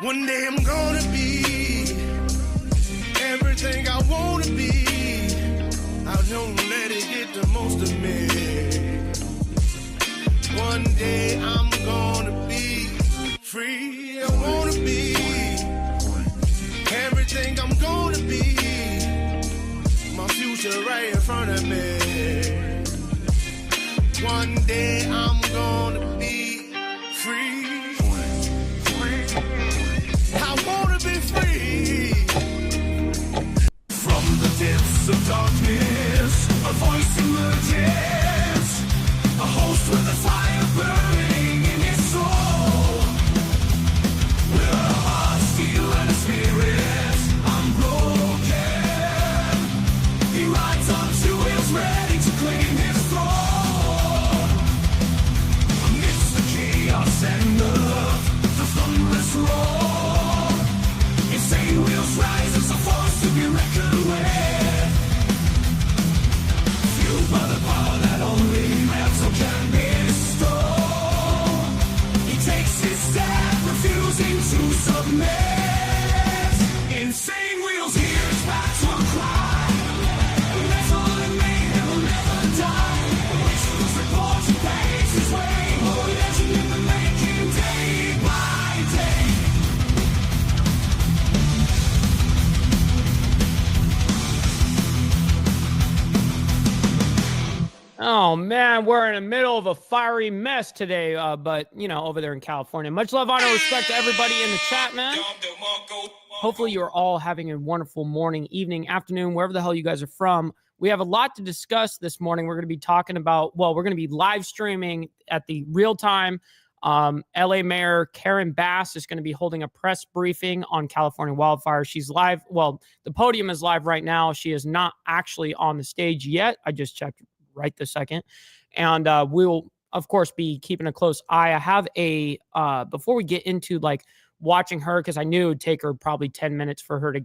One day I'm gonna be everything I wanna be. I don't let it get the most of me. One day I'm gonna be free. I wanna be everything I'm gonna be. My future right in front of me. One day I'm gonna be free. I wanna be free. From the depths of darkness, a voice emerges. A host with a fire burning in his soul. With a heart, steel, and a spirit unbroken. He rides on two wheels, ready to claim his throne. Amidst the chaos and the thunderous roar, insane wheels rise as a force to be reckoned with. Fueled by the power that only metal can bestow. He takes his step, refusing to submit. Insane wheels hear his battle cry. Metal and mayhem will never die. Whistles report he pays his way. Oh, legend in the making, day by day. Oh, man, we're in the middle of a fiery mess today, but, you know, over there in California. Much love, honor, respect to everybody in the chat, man. Hopefully you're all having a wonderful morning, evening, afternoon, wherever the hell you guys are from. We have a lot to discuss this morning. We're going to be talking about, well, we're going to be live streaming at the real time. LA Mayor Karen Bass is going to be holding a press briefing on California wildfire. She's live. Well, the podium is live right now. She is not actually on the stage yet. I just checked right this second. And we'll, of course, be keeping a close eye. I have a, before we get into like watching her, because I knew it would take her probably 10 minutes for her to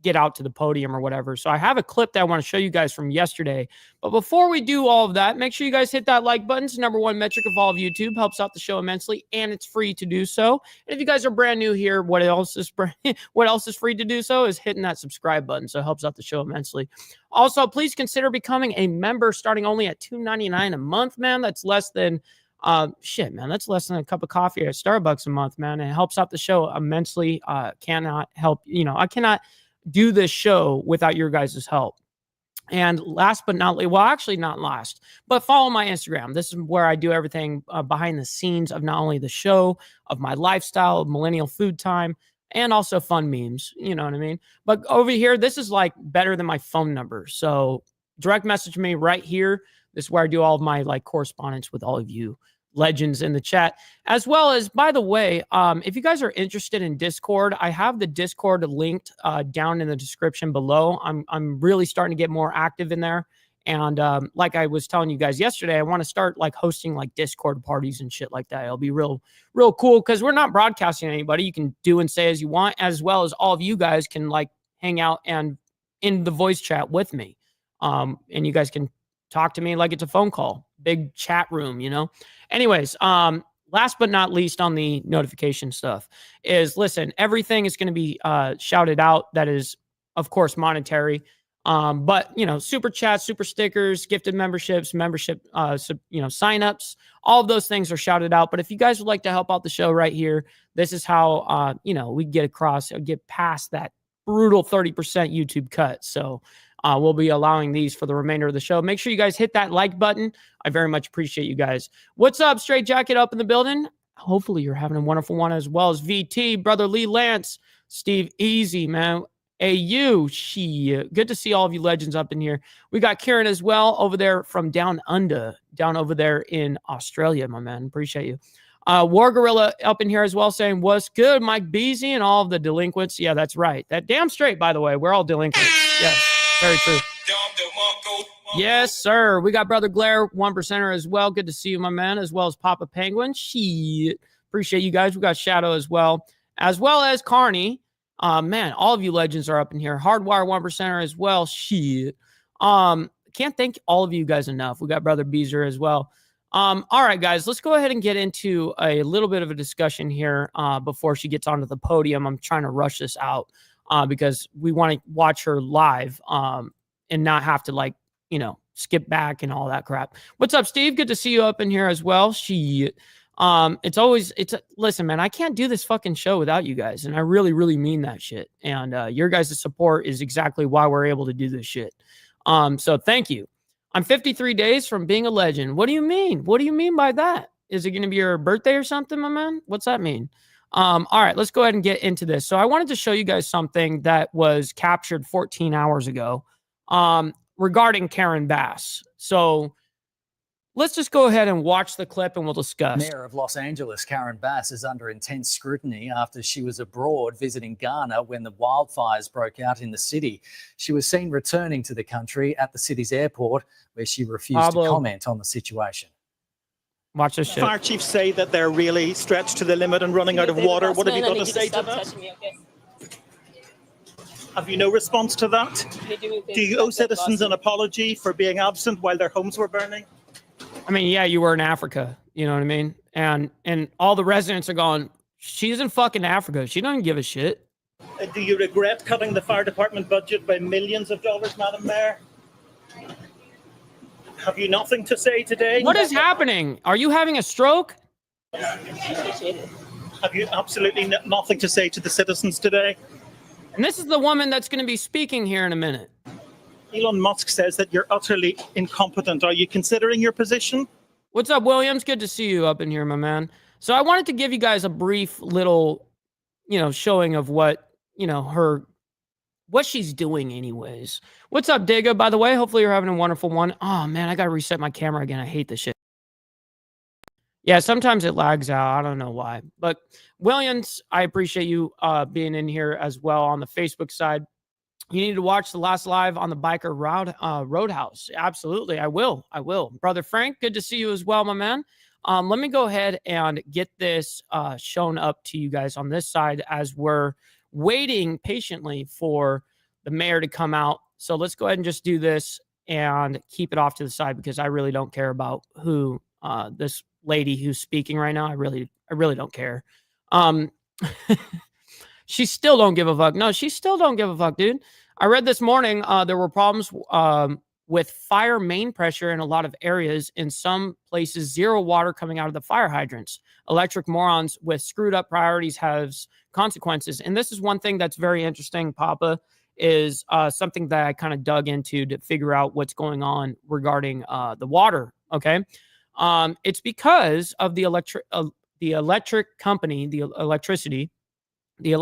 get out to the podium or whatever. So I have a clip that I want to show you guys from yesterday. But before we do all of that, make sure you guys hit that like button. It's the #1 metric of all of YouTube. Helps out the show immensely, and it's free to do so. And if you guys are brand new here, what else is free to do so is hitting that subscribe button. So it helps out the show immensely. Also, please consider becoming a member starting only at $2.99 a month, man. That's less than that's less than a cup of coffee at Starbucks a month, man. And it helps out the show immensely. Cannot help, I cannot do this show without your guys' help. And last but not least, well, actually not last, but follow my Instagram. This is where I do everything behind the scenes of not only the show, of my lifestyle, of millennial food time, and also fun memes. You know what I mean? But over here, this is like better than my phone number. So direct message me right here. This is where I do all of my like correspondence with all of you legends in the chat, as well as, by the way, if you guys are interested in Discord, I have the Discord linked down in the description below. I'm really starting to get more active in there. And like I was telling you guys yesterday, I want to start like hosting like Discord parties and shit like that. It'll be real cool because we're not broadcasting anybody. You can do and say as you want, as well as all of you guys can like hang out and in the voice chat with me. And you guys can talk to me like it's a phone call, big chat room, Anyways, last but not least on the notification stuff is, listen, everything is going to be shouted out. That is, of course, monetary. But, super chats, super stickers, gifted membership, signups, all of those things are shouted out. But if you guys would like to help out the show right here, this is how, we get past that brutal 30% YouTube cut. So we'll be allowing these for the remainder of the show. Make sure you guys hit that like button. I very much appreciate you guys. What's up, Straight Jacket up in the building? Hopefully you're having a wonderful one, as well as VT, Brother Lee Lance, Steve Easy, man. AU, good to see all of you legends up in here. We got Kieran as well over there from down over there in Australia, my man. Appreciate you. War Gorilla up in here as well, saying, what's good, Mike Beasy and all of the delinquents. Yeah, that's right. That damn straight, by the way. We're all delinquents. Yes, very true. Yes, sir. We got Brother Glare, 1%er as well. Good to see you, my man, as well as Papa Penguin. Appreciate you guys. We got Shadow as well as Carney. Man, all of you legends are up in here. Hardwire, 1%er as well. Can't thank all of you guys enough. We got Brother Beezer as well. All right, guys, let's go ahead and get into a little bit of a discussion here before she gets onto the podium. I'm trying to rush this out because we want to watch her live and not have to, like, skip back and all that crap. What's up, Steve? Good to see you up in here as well. Listen, man, I can't do this fucking show without you guys. And I really, really mean that shit. And your guys' support is exactly why we're able to do this shit. So thank you. I'm 53 days from being a legend. What do you mean? What do you mean by that? Is it going to be your birthday or something, my man? What's that mean? All right, let's go ahead and get into this. So I wanted to show you guys something that was captured 14 hours ago regarding Karen Bass. So let's just go ahead and watch the clip and we'll discuss. Mayor of Los Angeles, Karen Bass, is under intense scrutiny after she was abroad visiting Ghana when the wildfires broke out in the city. She was seen returning to the country at the city's airport, where she refused to comment on the situation. Watch this shit. Fire chiefs say that they're really stretched to the limit and running out of water. What have you got to say to that? Have you no response to that? Do you owe citizens an apology for being absent while their homes were burning? I mean, yeah, you were in Africa, you know what I mean? And all the residents are going, she's in fucking Africa. She doesn't give a shit. Do you regret cutting the fire department budget by millions of dollars, Madam Mayor? Have you nothing to say today? What is happening? Are you having a stroke? Have you absolutely nothing to say to the citizens today? And this is the woman that's going to be speaking here in a minute. Elon Musk says that you're utterly incompetent. Are you considering your position? What's up, Williams? Good to see you up in here, my man. So I wanted to give you guys a brief little, showing of what, what she's doing anyways. What's up, Digga? By the way, hopefully you're having a wonderful one. Oh, man, I got to reset my camera again. I hate this shit. Yeah, sometimes it lags out. I don't know why. But Williams, I appreciate you being in here as well on the Facebook side. You need to watch the last live on the Biker Roadhouse. Absolutely. I will. Brother Frank, good to see you as well, my man. Let me go ahead and get this shown up to you guys on this side as we're waiting patiently for the mayor to come out. So let's go ahead and just do this and keep it off to the side because I really don't care about who this lady who's speaking right now. I really don't care. She still don't give a fuck. No, she still don't give a fuck, dude. I read this morning there were problems with fire main pressure in a lot of areas. In some places, zero water coming out of the fire hydrants. Electric morons with screwed up priorities has consequences. And this is one thing that's very interesting, Papa, is something that I kind of dug into to figure out what's going on regarding the water, okay? It's because of the electric company, the electricity, they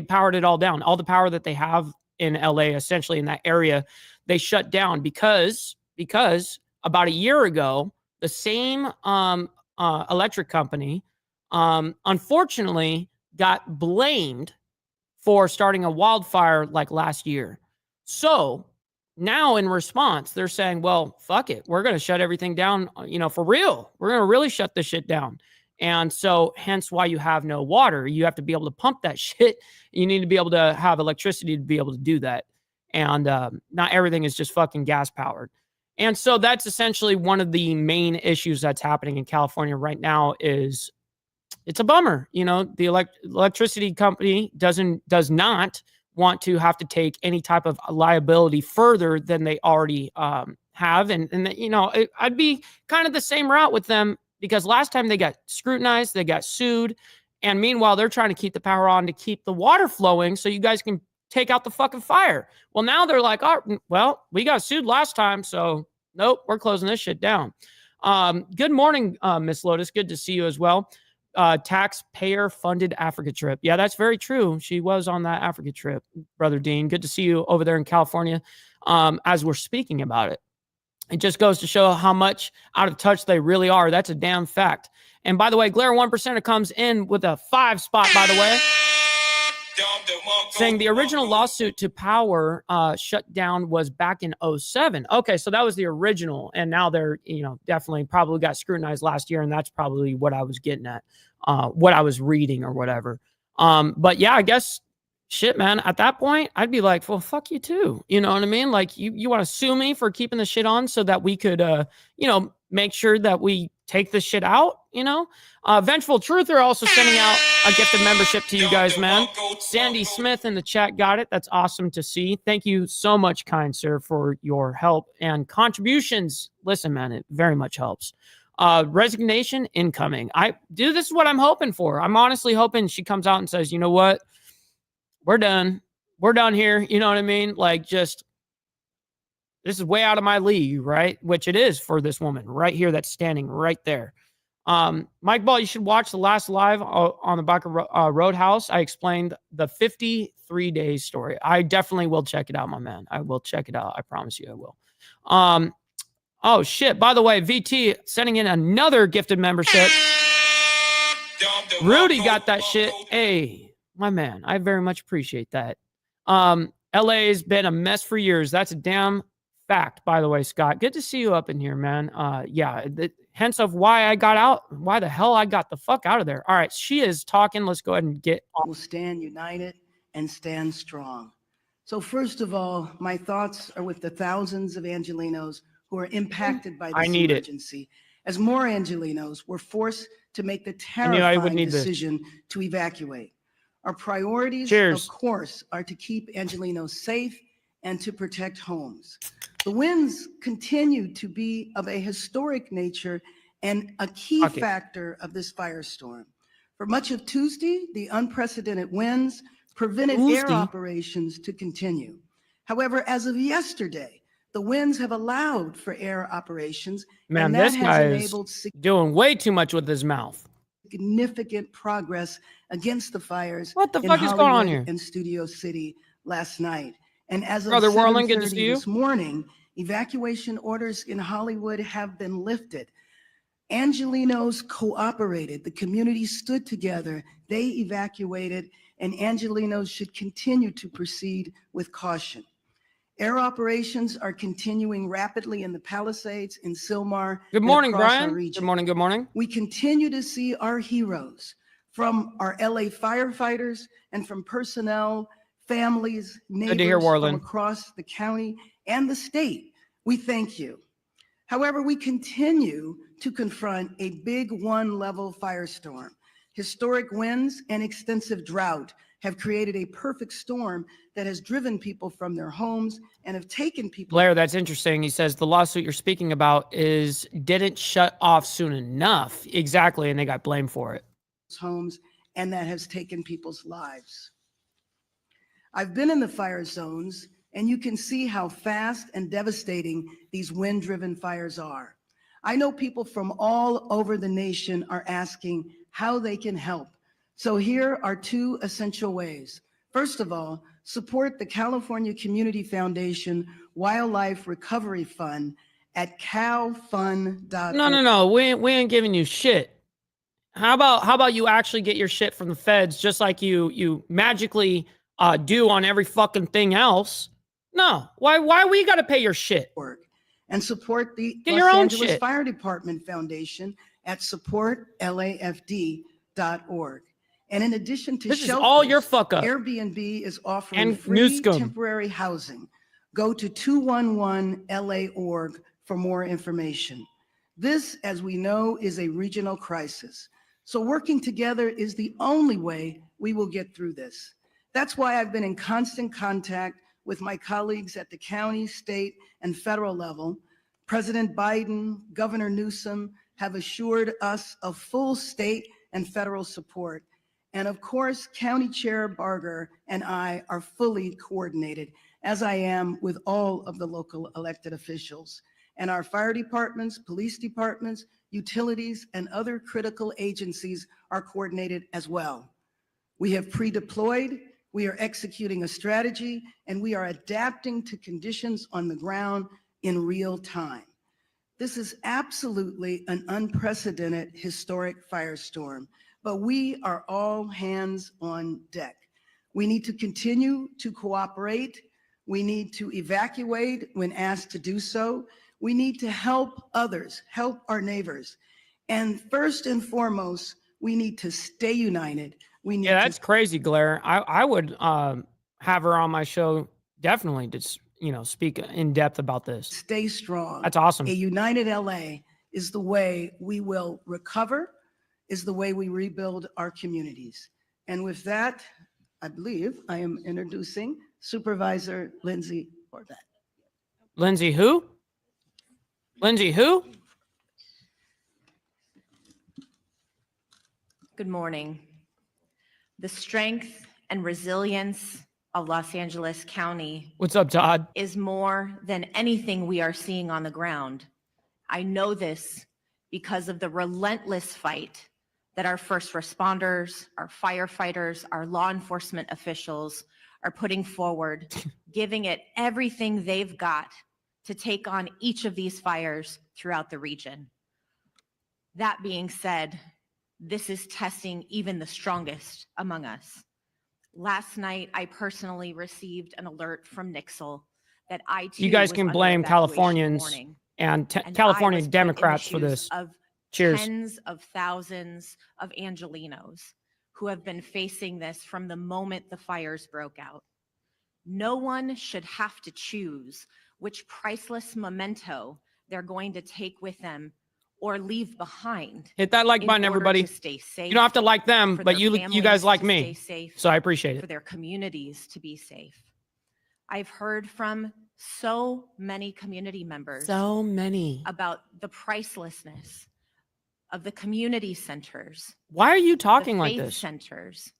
powered it all down. All the power that they have in LA, essentially in that area, they shut down because about a year ago, the same electric company, unfortunately, got blamed for starting a wildfire like last year. So now in response, they're saying, well, fuck it. We're going to shut everything down, for real. We're going to really shut this shit down. And so hence why you have no water. You have to be able to pump that shit. You need to be able to have electricity to be able to do that. And not everything is just fucking gas powered. And so that's essentially one of the main issues that's happening in California right now. Is it's a bummer. The electricity company does not want to have to take any type of liability further than they already have. And I'd be kind of the same route with them. Because last time they got scrutinized, they got sued. And meanwhile, they're trying to keep the power on to keep the water flowing so you guys can take out the fucking fire. Well, now they're like, oh, well, we got sued last time. So nope, we're closing this shit down. Good morning, Miss Lotus. Good to see you as well. Taxpayer funded Africa trip. Yeah, that's very true. She was on that Africa trip, Brother Dean. Good to see you over there in California as we're speaking about it. It just goes to show how much out of touch they really are. That's a damn fact. And by the way, Glare 1% comes in with a 5 spot, by the way, saying the original lawsuit to power shut down was back in 2007. Okay, so that was the original. And now they're, definitely probably got scrutinized last year. And that's probably what I was getting at, what I was reading or whatever. But yeah, I guess shit, man, at that point, I'd be like, well, fuck you too. You know what I mean? Like, you want to sue me for keeping the shit on so that we could, make sure that we take this shit out, you know? Vengeful Truther also sending out a gift of membership to you guys, man. Sandy Smith in the chat got it. That's awesome to see. Thank you so much, kind sir, for your help and contributions. Listen, man, it very much helps. Resignation incoming. This is what I'm hoping for. I'm honestly hoping she comes out and says, you know what? We're done. We're done here. You know what I mean? Like, just, this is way out of my league, right? Which it is for this woman right here that's standing right there. Mike Ball, you should watch the last live on the Baca Roadhouse. I explained the 53 days story. I definitely will check it out, my man. I will check it out. I promise you I will. Oh, shit. By the way, VT sending in another gifted membership. Rudy got that shit. Hey, my man, I very much appreciate that. LA has been a mess for years. That's a damn fact, by the way, Scott. Good to see you up in here, man. Yeah, hence of why I got out, why the hell I got the fuck out of there. All right, she is talking. Let's go ahead and get on. We'll stand united and stand strong. So first of all, my thoughts are with the thousands of Angelenos who are impacted by this emergency. As more Angelenos were forced to make the terrifying decision to evacuate. Our priorities, of course, are to keep Angelenos safe and to protect homes. The winds continue to be of a historic nature and a key factor of this firestorm. For much of Tuesday, the unprecedented winds prevented air operations to continue. However, as of yesterday, the winds have allowed for air operations. Man, and that this guy is doing way too much with his mouth. Significant progress against the fires. What the fuck is going on here? In Studio City last night. And as of Brother Warland, good to see you. This morning, evacuation orders in Hollywood have been lifted. Angelenos cooperated. The community stood together. They evacuated, and Angelenos should continue to proceed with caution. Air operations are continuing rapidly in the Palisades, in Sylmar. Good morning, Brian. Good morning, good morning. We continue to see our heroes from our LA firefighters and from personnel, families, neighbors from across the county and the state. We thank you. However, we continue to confront a big 1-level firestorm. Historic winds and extensive drought have created a perfect storm that has driven people from their homes and have taken people. Blair, that's interesting. He says the lawsuit you're speaking about didn't shut off soon enough. Exactly, and they got blamed for it. Homes, and that has taken people's lives. I've been in the fire zones, and you can see how fast and devastating these wind-driven fires are. I know people from all over the nation are asking how they can help. So here are 2 essential ways. First of all, support the California Community Foundation Wildlife Recovery Fund at calfund.org. No. We ain't giving you shit. How about you actually get your shit from the feds, just like you magically do on every fucking thing else? No. Why we got to pay your shit? And support the Get Los your own Angeles shit. Fire Department Foundation at supportlafd.org. And in addition to this is all your fuck up. Airbnb is offering and free Newscomb. temporary housing. Go to 211la.org for more information. This, as we know, is a regional crisis. So working together is the only way we will get through this. That's why I've been in constant contact with my colleagues at the county, state, and federal level. President Biden, Governor Newsom have assured us of full state and federal support. And of course, County Chair Barger and I are fully coordinated, as I am with all of the local elected officials. And our fire departments, police departments, utilities, and other critical agencies are coordinated as well. We have pre-deployed, we are executing a strategy, and we are adapting to conditions on the ground in real time. This is absolutely an unprecedented historic firestorm, but we are all hands on deck. We need to continue to cooperate. We need to evacuate when asked to do so. We need to help others, help our neighbors. And first and foremost, we need to stay united. We need that's crazy, Blair. I would have her on my show definitely to speak in depth about this. Stay strong. That's awesome. A united LA is the way we will recover, is the way we rebuild our communities. And with that, I believe I am introducing Supervisor Lindsay Horvat. Lindsay who? Lindsay who? Good morning. The strength and resilience of Los Angeles County What's up, Todd? is more than anything we are seeing on the ground. I know this because of the relentless fight that our first responders, our firefighters, our law enforcement officials are putting forward, giving it everything they've got to take on each of these fires throughout the region. That being said, this is testing even the strongest among us. Last night, I personally received an alert from Nixle that I too You guys was can under blame evacuation Californians warning. and And California I was put in the Democrats for shoes this. of Cheers. tens of thousands of Angelenos who have been facing this from the moment the fires broke out. No one should have to choose which priceless memento they're going to take with them or leave behind. Hit that like in button, order everybody. to stay safe, You don't have to like them, for but their you guys families like to me. stay safe, So I appreciate for it. their communities to be safe. I've heard from so many community members So many. about the pricelessness of the community centers, Why are you the talking like faith this? centers.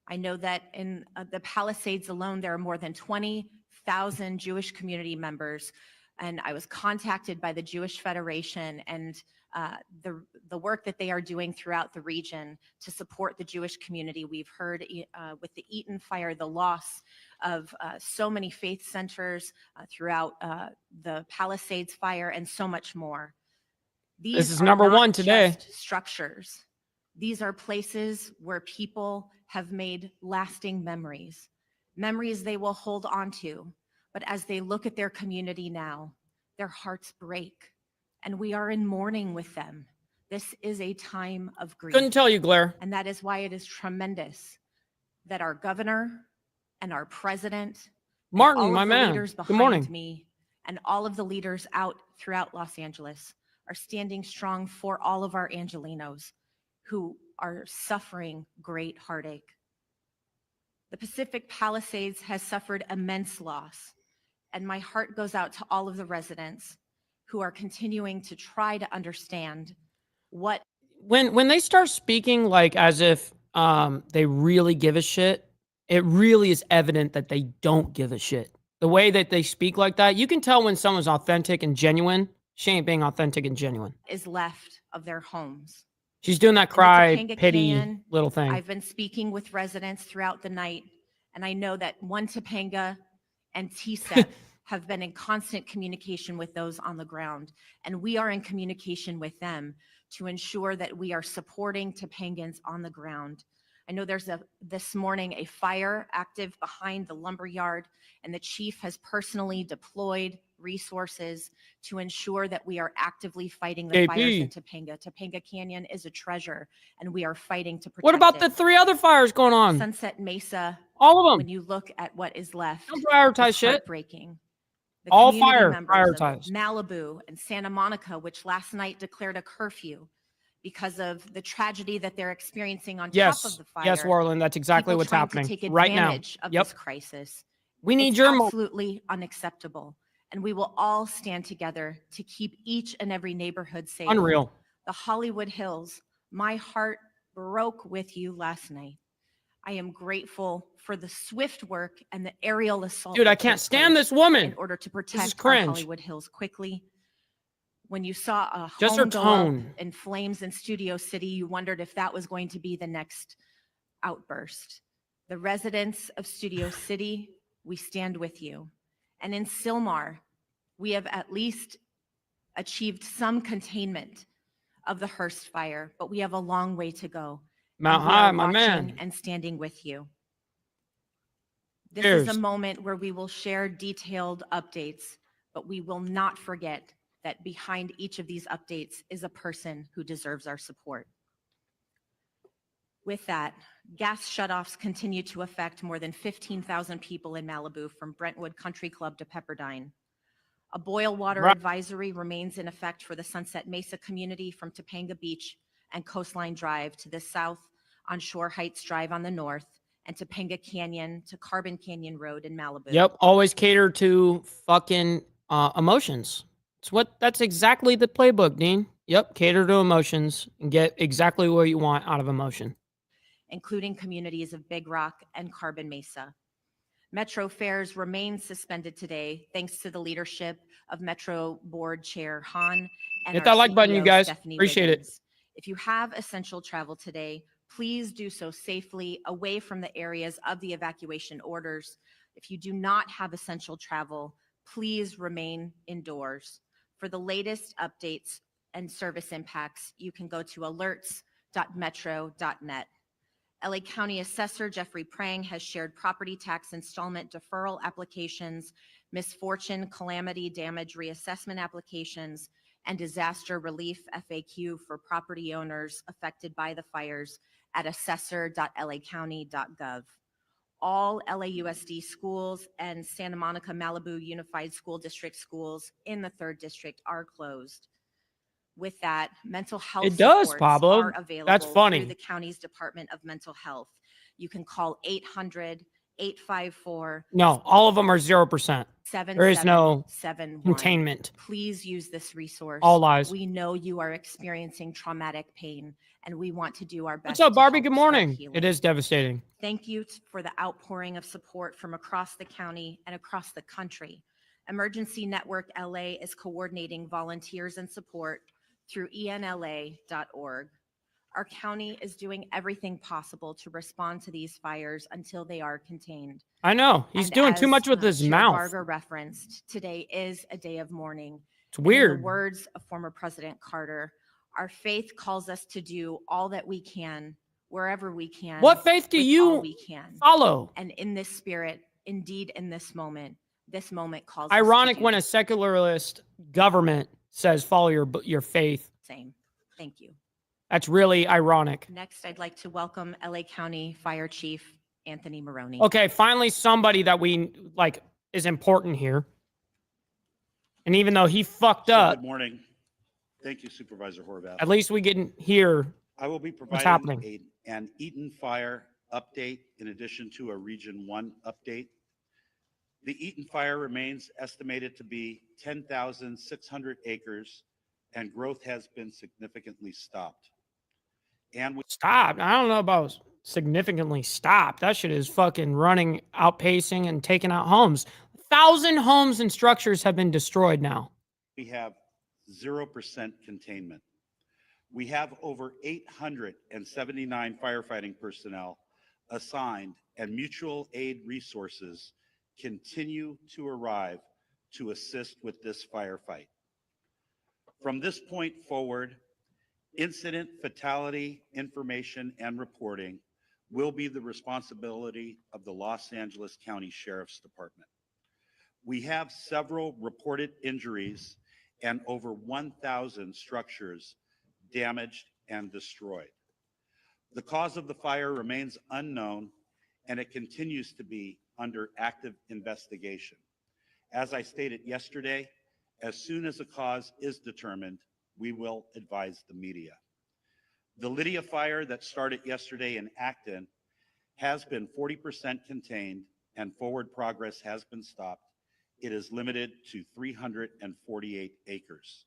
I know that in the Palisades alone, there are more than 20,000 Jewish community members. And I was contacted by the Jewish Federation and the work that they are doing throughout the region to support the Jewish community. We've heard with the Eaton fire, the loss of so many faith centers throughout the Palisades fire and so much more. These is are number not one today. just structures. These are places where people have made lasting memories, memories they will hold on to. But as they look at their community now, their hearts break, and we are in mourning with them. This is a time of grief. Couldn't tell you, Blair. And that is why it is tremendous that our governor and our president, and Martin, all my of the man. leaders Good behind morning. me, and all of the leaders out throughout Los Angeles are standing strong for all of our Angelenos who are suffering great heartache. The Pacific Palisades has suffered immense loss, and my heart goes out to all of the residents who are continuing to try to understand what When they start speaking like as if they really give a shit, it really is evident that they don't give a shit. The way that they speak like that, you can tell when someone's authentic and genuine. She ain't being authentic and genuine. is left of their homes. She's doing that In the cry, Topanga pity Canyon, little thing. I've been speaking with residents throughout the night, and I know that One Topanga and TSEP have been in constant communication with those on the ground, and we are in communication with them to ensure that we are supporting Topangans on the ground. I know there's this morning a fire active behind the lumber yard, and the chief has personally deployed resources to ensure that we are actively fighting the fires in Topanga. Topanga Canyon is a treasure, and we are fighting to protect it. What about the 3 other fires going on? Sunset Mesa, All of when them. you look at what is left, Don't prioritize it's shit. heartbreaking. The All community fire members of prioritized. Malibu and Santa Monica, which last night declared a curfew because of the tragedy that they're experiencing on top of the fire. Yes, Warland, that's exactly People what's trying happening to take right now. advantage of Yep. this crisis. We need It's your absolutely unacceptable, and we will all stand together to keep each and every neighborhood safe. unreal. The Hollywood Hills, my heart broke with you last night. I am grateful for the swift work and the aerial assault. Dude, I that can't took stand place this woman. in order to is protect our cringe. Hollywood Hills quickly. When you saw a Just her home go up tone. in flames in Studio City, you wondered if that was going to be the next outburst. The residents of Studio City, we stand with you. And in Sylmar, we have at least achieved some containment of the Hearst fire, but we have a long way to go. Mount And we are High, my watching man. and standing with you. This Cheers. is a moment where we will share detailed updates, but we will not forget that behind each of these updates is a person who deserves our support. With that, gas shutoffs continue to affect more than 15,000 people in Malibu from Brentwood Country Club to Pepperdine. A boil water Right. advisory remains in effect for the Sunset Mesa community from Topanga Beach and Coastline Drive to the south on Shore Heights Drive on the north and Topanga Canyon to Carbon Canyon Road in Malibu. Yep. Always cater to fucking emotions. That's exactly the playbook, Dean. Yep. Cater to emotions and get exactly what you want out of emotion. Including communities of Big Rock and Carbon Mesa. Metro fares remain suspended today thanks to the leadership of Metro Board Chair Han and Hit our that like button, you CEO, guys. Stephanie Appreciate it. Wiggins. If you have essential travel today, please do so safely away from the areas of the evacuation orders. If you do not have essential travel, please remain indoors. For the latest updates and service impacts, you can go to alerts.metro.net. LA County Assessor Jeffrey Prang has shared property tax installment deferral applications, misfortune, calamity, damage reassessment applications, and disaster relief FAQ for property owners affected by the fires at assessor.lacounty.gov. All LAUSD schools and Santa Monica Malibu Unified School District schools in the 3rd District are closed. With that, mental health It does, supports Pablo. are available That's funny. through the county's Department of Mental Health. You can call 800-854. No, all of them are 0%. There is no 7771. containment. Please use this resource. All lies. We know you are experiencing traumatic pain, and we want to do our best. What's up, to Barbie? help Good start morning. healing. It is devastating. Thank you for the outpouring of support from across the county and across the country. Emergency Network LA is coordinating volunteers and support through enla.org. Our county is doing everything possible to respond to these fires until they are contained. I know. He's And doing too as, much with his Chair mouth. Varga referenced, today is a day of mourning. It's And in weird. the words of former President Carter, our faith calls us to do all that we can, wherever we can. What faith do with you all we can. follow? And in this spirit, indeed in this moment calls Ironic us to when do a secularist government says follow your faith. the same. Thank you. That's really ironic. Next, I'd like to welcome LA County Fire Chief Anthony Maroney. Okay, finally somebody that we like is important here. And even though he fucked up, Good morning. Thank you, Supervisor Horvath. at least we can hear. I will be what's happening. providing an Eaton Fire update in addition to a Region 1 update. The Eaton Fire remains estimated to be 10,600 acres and growth has been significantly stopped. And we Stop. I don't know about significantly stop. That shit is fucking running, outpacing, and taking out homes. 1,000 homes and structures have been destroyed now. have 0% containment. We have over 879 firefighting personnel assigned and mutual aid resources continue to arrive to assist with this firefight. From this point forward, incident fatality information and reporting will be the responsibility of the Los Angeles County Sheriff's Department. We have several reported injuries and over 1,000 structures damaged and destroyed. The cause of the fire remains unknown and it continues to be under active investigation. As I stated yesterday, as soon as a cause is determined, we will advise the media. The Lydia fire that started yesterday in Acton has been 40% contained and forward progress has been stopped. It is limited to 348 acres.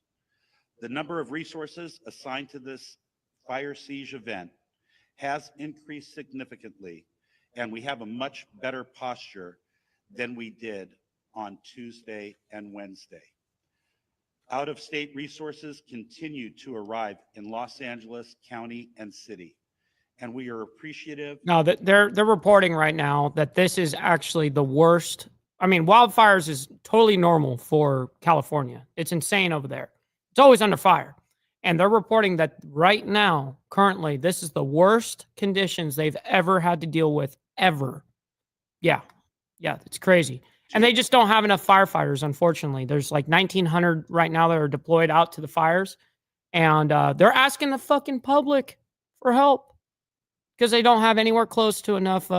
The number of resources assigned to this fire siege event has increased significantly, and we have a much better posture than we did on Tuesday and Wednesday. Out-of-state resources continue to arrive in Los Angeles County and City, and we are appreciative. No, they're reporting right now that this is actually the worst. I mean, wildfires is totally normal for California. It's insane over there. It's always under fire. And they're reporting that right now, currently, this is the worst conditions they've ever had to deal with, ever. Yeah, it's crazy. And they just don't have enough firefighters, unfortunately. There's like 1,900 right now that are deployed out to the fires. And they're asking the fucking public for help because they don't have anywhere close to enough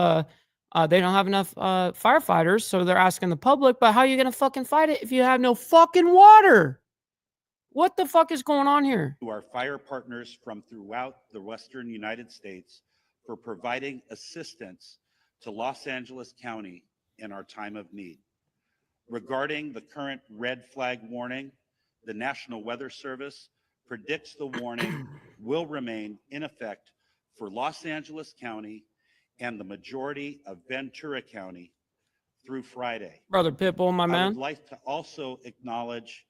They don't have enough firefighters, so they're asking the public, but how are you going to fucking fight it if you have no fucking water? What the fuck is going on here? To our fire partners from throughout the Western United States for providing assistance to Los Angeles County in our time of need. Regarding the current red flag warning, the National Weather Service predicts the warning will remain in effect for Los Angeles County and the majority of Ventura County through Friday. Brother Pitbull, my I man. would like to also acknowledge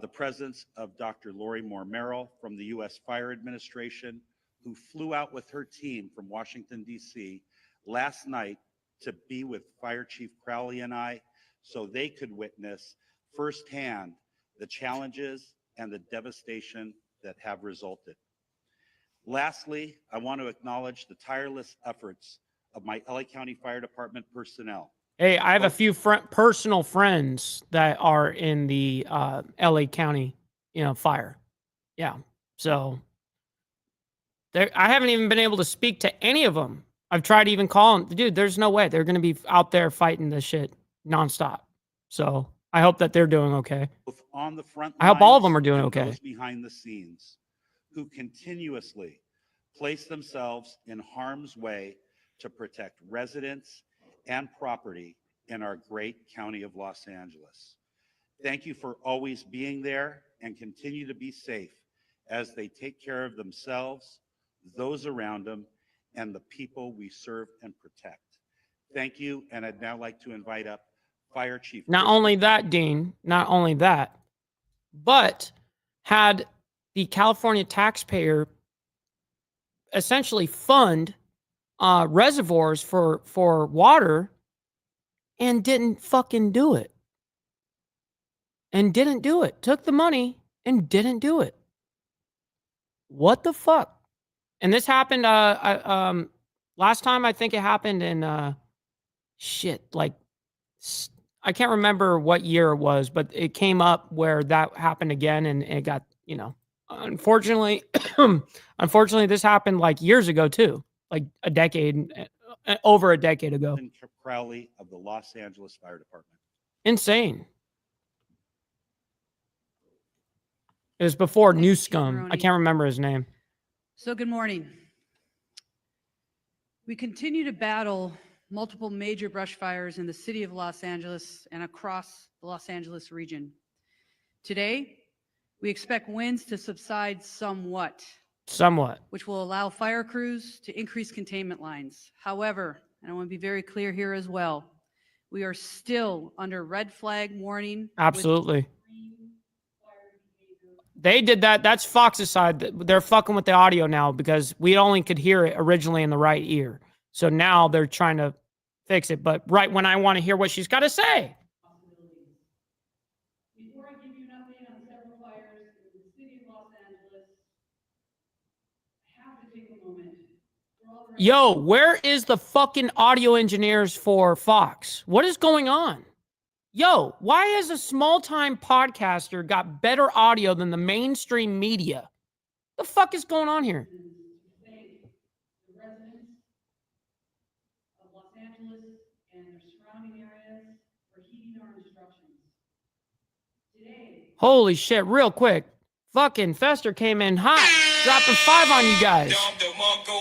the presence of Dr. Lori Moore Merrill from the U.S. Fire Administration, who flew out with her team from Washington, D.C. last night to be with Fire Chief Crowley and I so they could witness firsthand the challenges and the devastation that have resulted. Lastly, I want to acknowledge the tireless efforts of my LA County Fire Department personnel. Hey, I have a few personal friends that are in the LA County, fire. Yeah. So I haven't even been able to speak to any of them. I've tried to even call them. Dude, there's no way they're going to be out there fighting this shit nonstop. So I hope that they're doing okay. Both on the front I hope all of them lines are doing and okay. those behind the scenes who continuously place themselves in harm's way to protect residents and property in our great county of Los Angeles. Thank you for always being there and continue to be safe as they take care of themselves, those around them, and the people we serve and protect. Thank you, and I'd now like to invite up Fire Chief. Not only that, Dean, not only that, but had the California taxpayer essentially fund reservoirs for water and didn't fucking do it. And didn't do it. Took the money and didn't do it. What the fuck? And this happened last time. I think it happened in I can't remember what year it was, but it came up where that happened again, and it got, unfortunately this happened like years ago too, like over a decade ago. Crowley of the Los Angeles Fire Department. Insane. It was before New Scum. I can't remember his name. So good morning. We continue to battle multiple major brush fires in the city of Los Angeles and across the Los Angeles region. Today, we expect winds to subside somewhat, which will allow fire crews to increase containment lines. However, and I want to be very clear here as well, we are still under red flag warning. Absolutely. They did that. That's Fox's side. They're fucking with the audio now because we only could hear it originally in the right ear. So now they're trying to fix it. But right when I want to hear what she's got to say. Before I give you an update on several fires in the city of Los Angeles, I have to take a moment. Yo, where is the fucking audio engineers for Fox? What is going on? Yo, why has a small-time podcaster got better audio than the mainstream media? The fuck is going on here? Thank the residents of Los Angeles and their surrounding areas for heeding our instructions. Today, Holy shit, real quick. Fucking Fester came in hot, dropping 5 on you guys.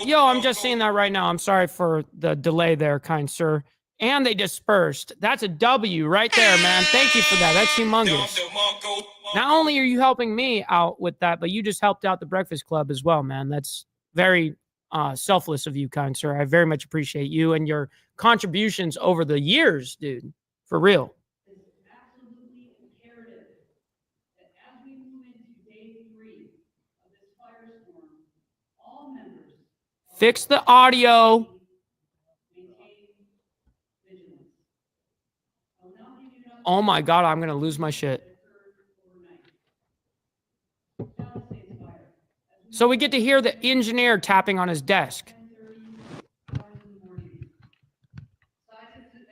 Yo, I'm just seeing that right now. I'm sorry for the delay there, kind sir. And they dispersed. That's a W right there, man. Thank you for that. That's humongous. Not only are you helping me out with that, but you just helped out the Breakfast Club as well, man. That's very selfless of you, kind sir. I very much appreciate you and your contributions over the years, dude. For real. it's absolutely imperative that as we move into day 3 of this firestorm, all members Fix the audio. maintain vigilance. I will now give you an update Oh my God, I'm going to lose my shit. that occurred overnight. Palisades fire. So we get to hear the engineer tapping on his desk. 10:30 hours in the morning. Size at this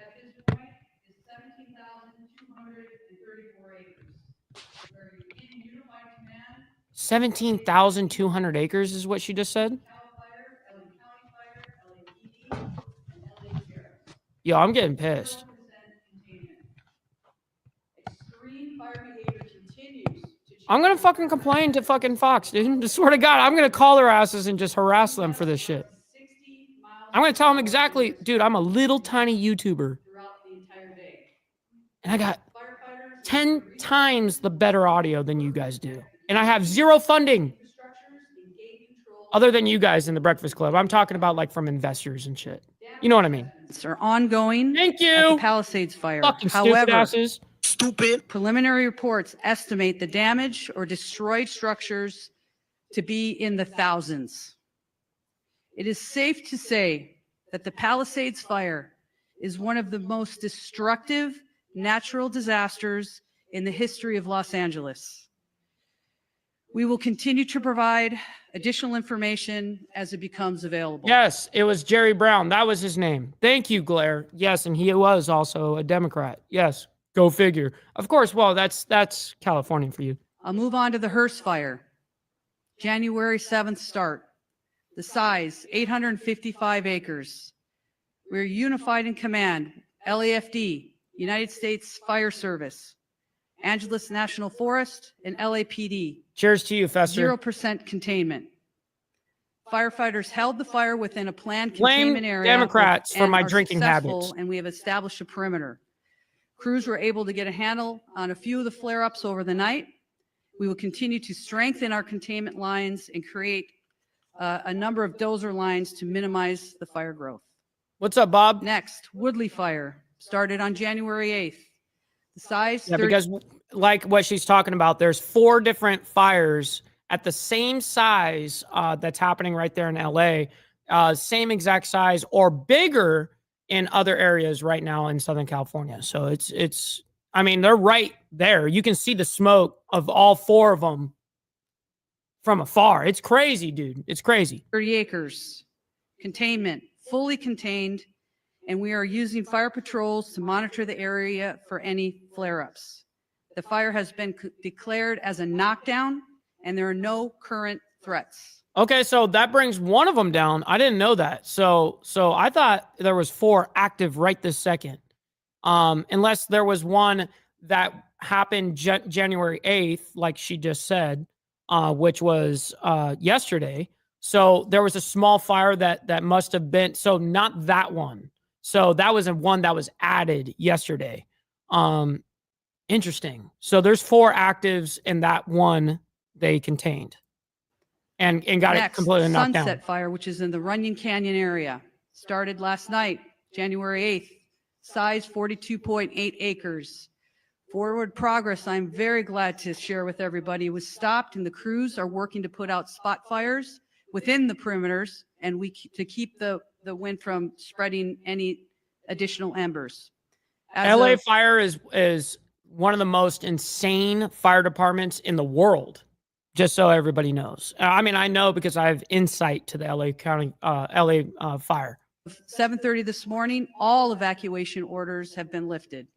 point is 17,234 acres. Where in unified command, 17,200 acres is what she just said? Cal Fire, LA County Fire, LAPD, and LA Sheriff. Yo, I'm getting pissed. Extreme fire behavior continues to I'm gonna fucking complain to fucking Fox, dude. I swear to God, I'm gonna call their asses and just harass them for this shit. I'm gonna tell them exactly, dude, I'm a little tiny YouTuber. throughout the entire day. And I got Firefighters 10 times the better audio than you guys do. And I have zero funding other than you guys in the Breakfast Club. I'm talking about like from investors and shit. You know what I mean? are ongoing. Thank At the you. Palisades fire. Fucking stupid However, asses. preliminary reports estimate the damage or destroyed structures to be in the thousands. It is safe to say that the Palisades fire is one of the most destructive natural disasters in the history of Los Angeles. We will continue to provide additional information as it becomes available. Yes, it was Jerry Brown. That was his name. Thank you, Blair. Yes, and he was also a Democrat. Yes, go figure. Of course, well, that's California for you. I'll move on to the Hearst fire. January 7th start. The size, 855 acres. We're unified in command, LAFD, United States Fire Service, Angeles National Forest, and LAPD. Cheers to you, Fester. 0% containment. Firefighters held the fire within a planned Blame containment area. Democrats for and my are drinking successful, habits. And we have established a perimeter. Crews were able to get a handle on a few of the flare-ups over the night. We will continue to strengthen our containment lines and create a number of dozer lines to minimize the fire growth. What's up, Bob? Next, Woodley fire started on January 8th. The size, Yeah, 30 because like what she's talking about, there's 4 different fires at the same size that's happening right there in LA, same exact size or bigger in other areas right now in Southern California. So it's, I mean, they're right there. You can see the smoke of all 4 of them from afar. It's crazy, dude. It's crazy. 30 acres, containment, fully contained, and we are using fire patrols to monitor the area for any flare-ups. The fire has been declared as a knockdown, and there are no current threats. Okay, so that brings one of them down. I didn't know that. So I thought there was 4 active right this second. Unless there was one that happened January 8th, like she just said, which was yesterday. So there was a small fire that must have been, so not that one. So that was one that was added yesterday. Interesting. So there's 4 actives in that one they contained and got Next, it completely knocked Sunset down. Fire, which is in the Runyon Canyon area, started last night, January 8th, size 42.8 acres. Forward progress, I'm very glad to share with everybody, was stopped and the crews are working to put out spot fires within the perimeters and to keep the wind from spreading any additional embers. LA Fire is one of the most insane fire departments in the world, just so everybody knows. I mean, I know because I have insight to the LA County, LA Fire. 7:30 this morning, all evacuation orders have been lifted.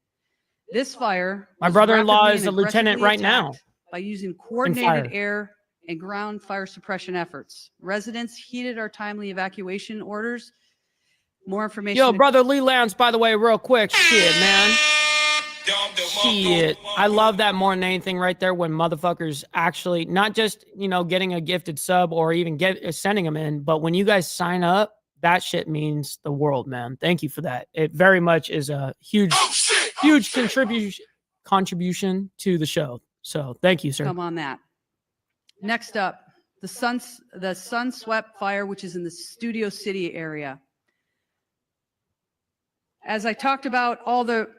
This fire, My was brother-in-law rapidly is a and lieutenant aggressively right now. attacked by using coordinated fire. air and ground fire suppression efforts. Residents heeded our timely evacuation orders. More information. Yo, brother Lee Lance, by the way, real quick. Shit, man. Shit. I love that more than anything right there when motherfuckers actually, not just, getting a gifted sub or even sending them in, but when you guys sign up, that shit means the world, man. Thank you for that. It very much is a huge contribution to the show. So thank you, sir. Come on that. Next up, the Sunswept Fire, which is in the Studio City area. As I talked about all the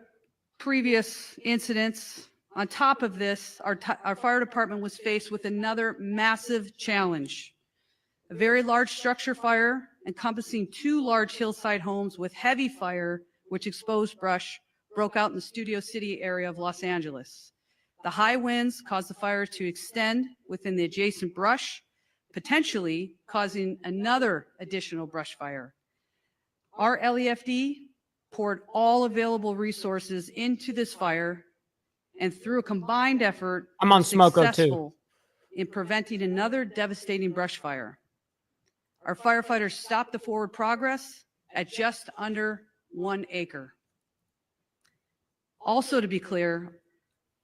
previous incidents, on top of this, our fire department was faced with another massive challenge. A very large structure fire encompassing 2 large hillside homes with heavy fire, which exposed brush, broke out in the Studio City area of Los Angeles. The high winds caused the fire to extend within the adjacent brush, potentially causing another additional brush fire. Our LAFD poured all available resources into this fire, and through a combined effort, I'm on was Smoko too. successful in preventing another devastating brush fire. Our firefighters stopped the forward progress at just under 1 acre. Also, to be clear,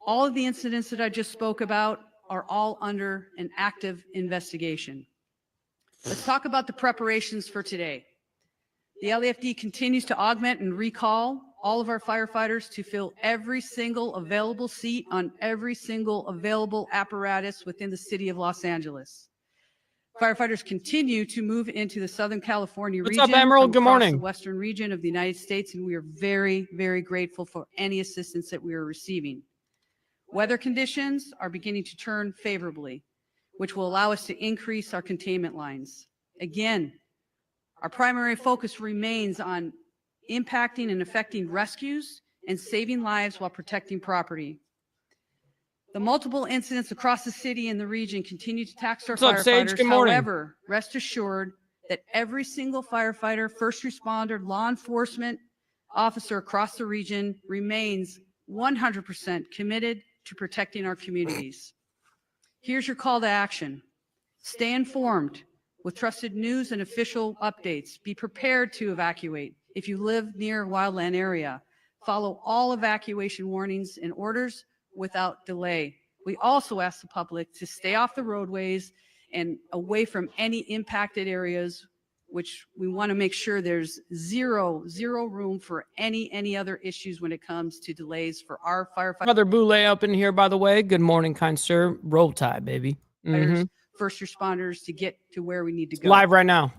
all of the incidents that I just spoke about are all under an active investigation. Let's talk about the preparations for today. The LAFD continues to augment and recall all of our firefighters to fill every single available seat on every single available apparatus within the city of Los Angeles. Firefighters continue to move into the Southern California region. What's up, Emerald? Good morning. The western region of the United States, and we are very, very grateful for any assistance that we are receiving. Weather conditions are beginning to turn favorably, which will allow us to increase our containment lines. Again, our primary focus remains on impacting and affecting rescues and saving lives while protecting property. The multiple incidents across the city and the region continue to tax our What's up, Sage? firefighters. Good morning. However, rest assured that every single firefighter, first responder, law enforcement officer across the region remains 100% committed to protecting our communities. Here's your call to action. Stay informed with trusted news and official updates. Be prepared to evacuate if you live near a wildland area. Follow all evacuation warnings and orders without delay. We also ask the public to stay off the roadways and away from any impacted areas, which we want to make sure there's zero room for any other issues when it comes to delays for our firefighters. Brother Boulay up in here, by the way. Good morning, kind sir. Roll Tide, baby. First responders to get to where we need to go. Live right now.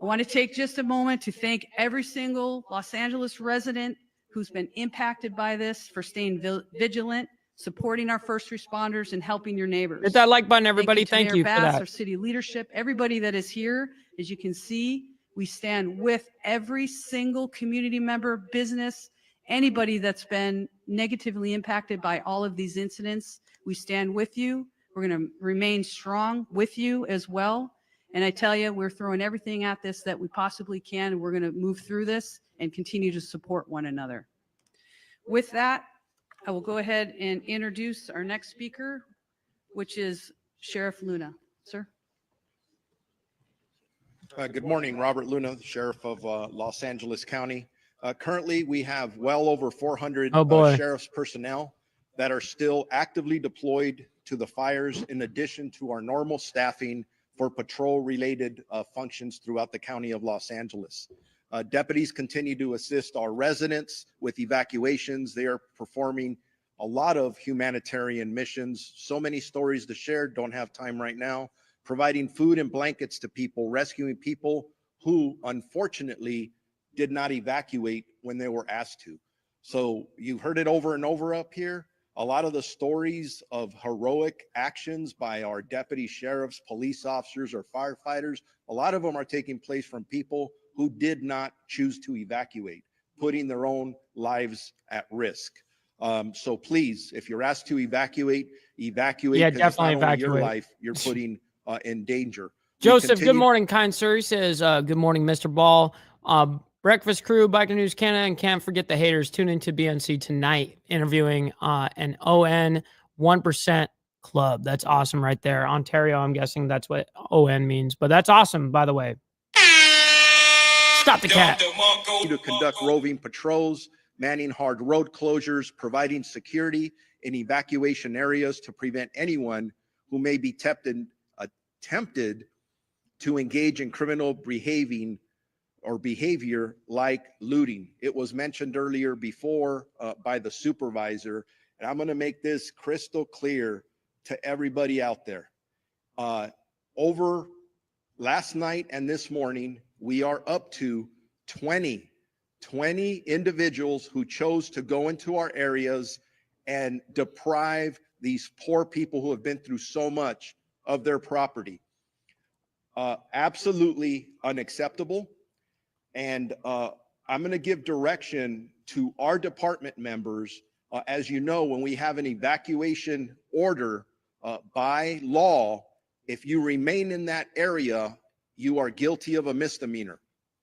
I want to take just a moment to thank every single Los Angeles resident who's been impacted by this for staying vigilant, supporting our first responders, and helping your neighbors. Hit that like button, everybody. Thank you for Bass, that. our city leadership, everybody that is here. As you can see, we stand with every single community member, business, anybody that's been negatively impacted by all of these incidents. We stand with you. We're going to remain strong with you as well. And I tell you, we're throwing everything at this that we possibly can, and we're going to move through this and continue to support one another. With that, I will go ahead and introduce our next speaker, which is Sheriff Luna. Sir. Good morning, Robert Luna, Sheriff of Los Angeles County. Currently, we have well over 400 sheriff's personnel that are still actively deployed to the fires, in addition to our normal staffing for patrol-related functions throughout the county of Los Angeles. Deputies continue to assist our residents with evacuations. They are performing a lot of humanitarian missions. So many stories to share, don't have time right now. Providing food and blankets to people, rescuing people who unfortunately did not evacuate when they were asked to. So you've heard it over and over up here. A lot of the stories of heroic actions by our deputy sheriffs, police officers, or firefighters, a lot of them are taking place from people who did not choose to evacuate, putting their own lives at risk. So please, if you're asked to evacuate, evacuate. Yeah, because definitely it's not only evacuate. your life you're putting in danger. Joseph, good morning, kind sir. He says, good morning, Mr. Ball. Breakfast crew, Biker News Canada, and can't forget the haters. Tune into BNC tonight, interviewing an ON 1% club. That's awesome right there. Ontario, I'm guessing that's what ON means, but that's awesome, by the way. Stop the cat. To conduct roving patrols, manning hard road closures, providing security in evacuation areas to prevent anyone who may be tempted to engage in criminal behavior like looting. It was mentioned earlier before by the supervisor, and I'm going to make this crystal clear to everybody out there. Over last night and this morning, we are up to 20 individuals who chose to go into our areas and deprive these poor people who have been through so much of their property. Absolutely unacceptable. And I'm going to give direction to our department members. As you know, when we have an evacuation order by law, if you remain in that area, you are guilty of a misdemeanor.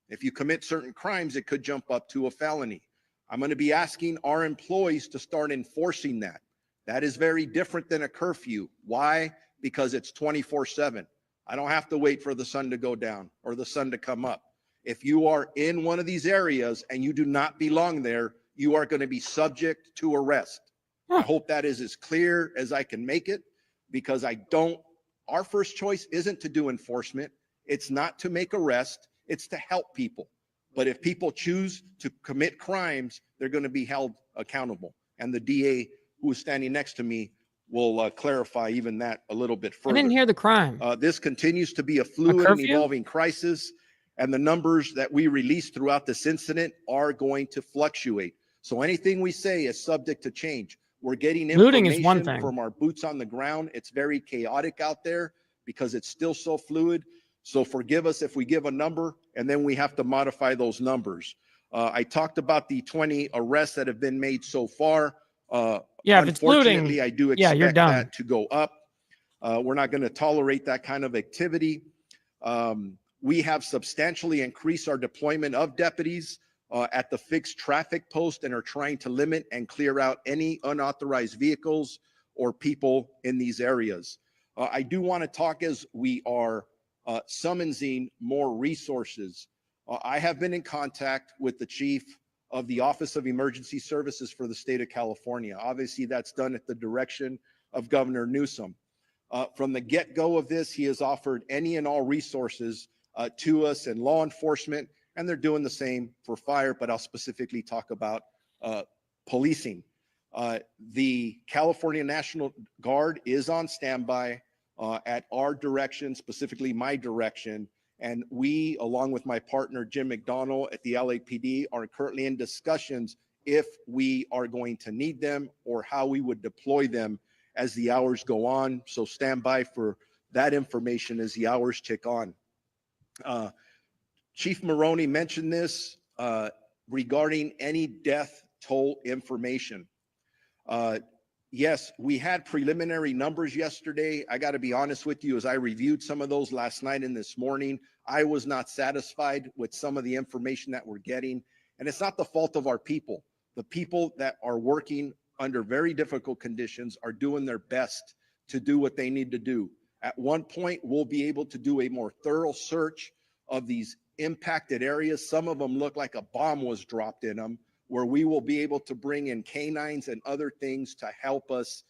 If you commit certain crimes, it could jump up to a felony. I'm going to be asking our employees to start enforcing that. That is very different than a curfew. Why? Because it's 24/7. I don't have to wait for the sun to go down or the sun to come up. If you are in one of these areas and you do not belong there, you are going to be subject to arrest. I hope that is as clear as I can make it, because our first choice isn't to do enforcement. It's not to make arrests. It's to help people. But if people choose to commit crimes, they're going to be held accountable. And the DA, who is standing next to me, will clarify even that a little bit further. I didn't hear the crime. This continues to be a fluid and evolving crisis, and the numbers that we release throughout this incident are going to fluctuate. So anything we say is subject to change. We're getting Looting is one information thing. from our boots on the ground. It's very chaotic out there because it's still so fluid. So forgive us if we give a number and then we have to modify those numbers. I talked about the 20 arrests that have been made so far. Yeah, if it's looting, unfortunately, I do expect you're done. that to go up. We're not going to tolerate that kind of activity. We have substantially increased our deployment of deputies at the fixed traffic post and are trying to limit and clear out any unauthorized vehicles or people in these areas. I do want to talk as we are summoning more resources. I have been in contact with the chief of the Office of Emergency Services for the state of California. Obviously, that's done at the direction of Governor Newsom. From the get-go of this, he has offered any and all resources to us and law enforcement, and they're doing the same for fire, but I'll specifically talk about policing. The California National Guard is on standby at our direction, specifically my direction, and we, along with my partner Jim McDonald at the LAPD, are currently in discussions if we are going to need them or how we would deploy them as the hours go on. So stand by for that information as the hours tick on. Chief Maroney mentioned this regarding any death toll information. Yes, we had preliminary numbers yesterday. I got to be honest with you, as I reviewed some of those last night and this morning, I was not satisfied with some of the information that we're getting. And it's not the fault of our people. The people that are working under very difficult conditions are doing their best to do what they need to do. At one point, we'll be able to do a more thorough search of these impacted areas. Some of them look like a bomb was dropped in them, where we will be able to bring in canines and other things to help us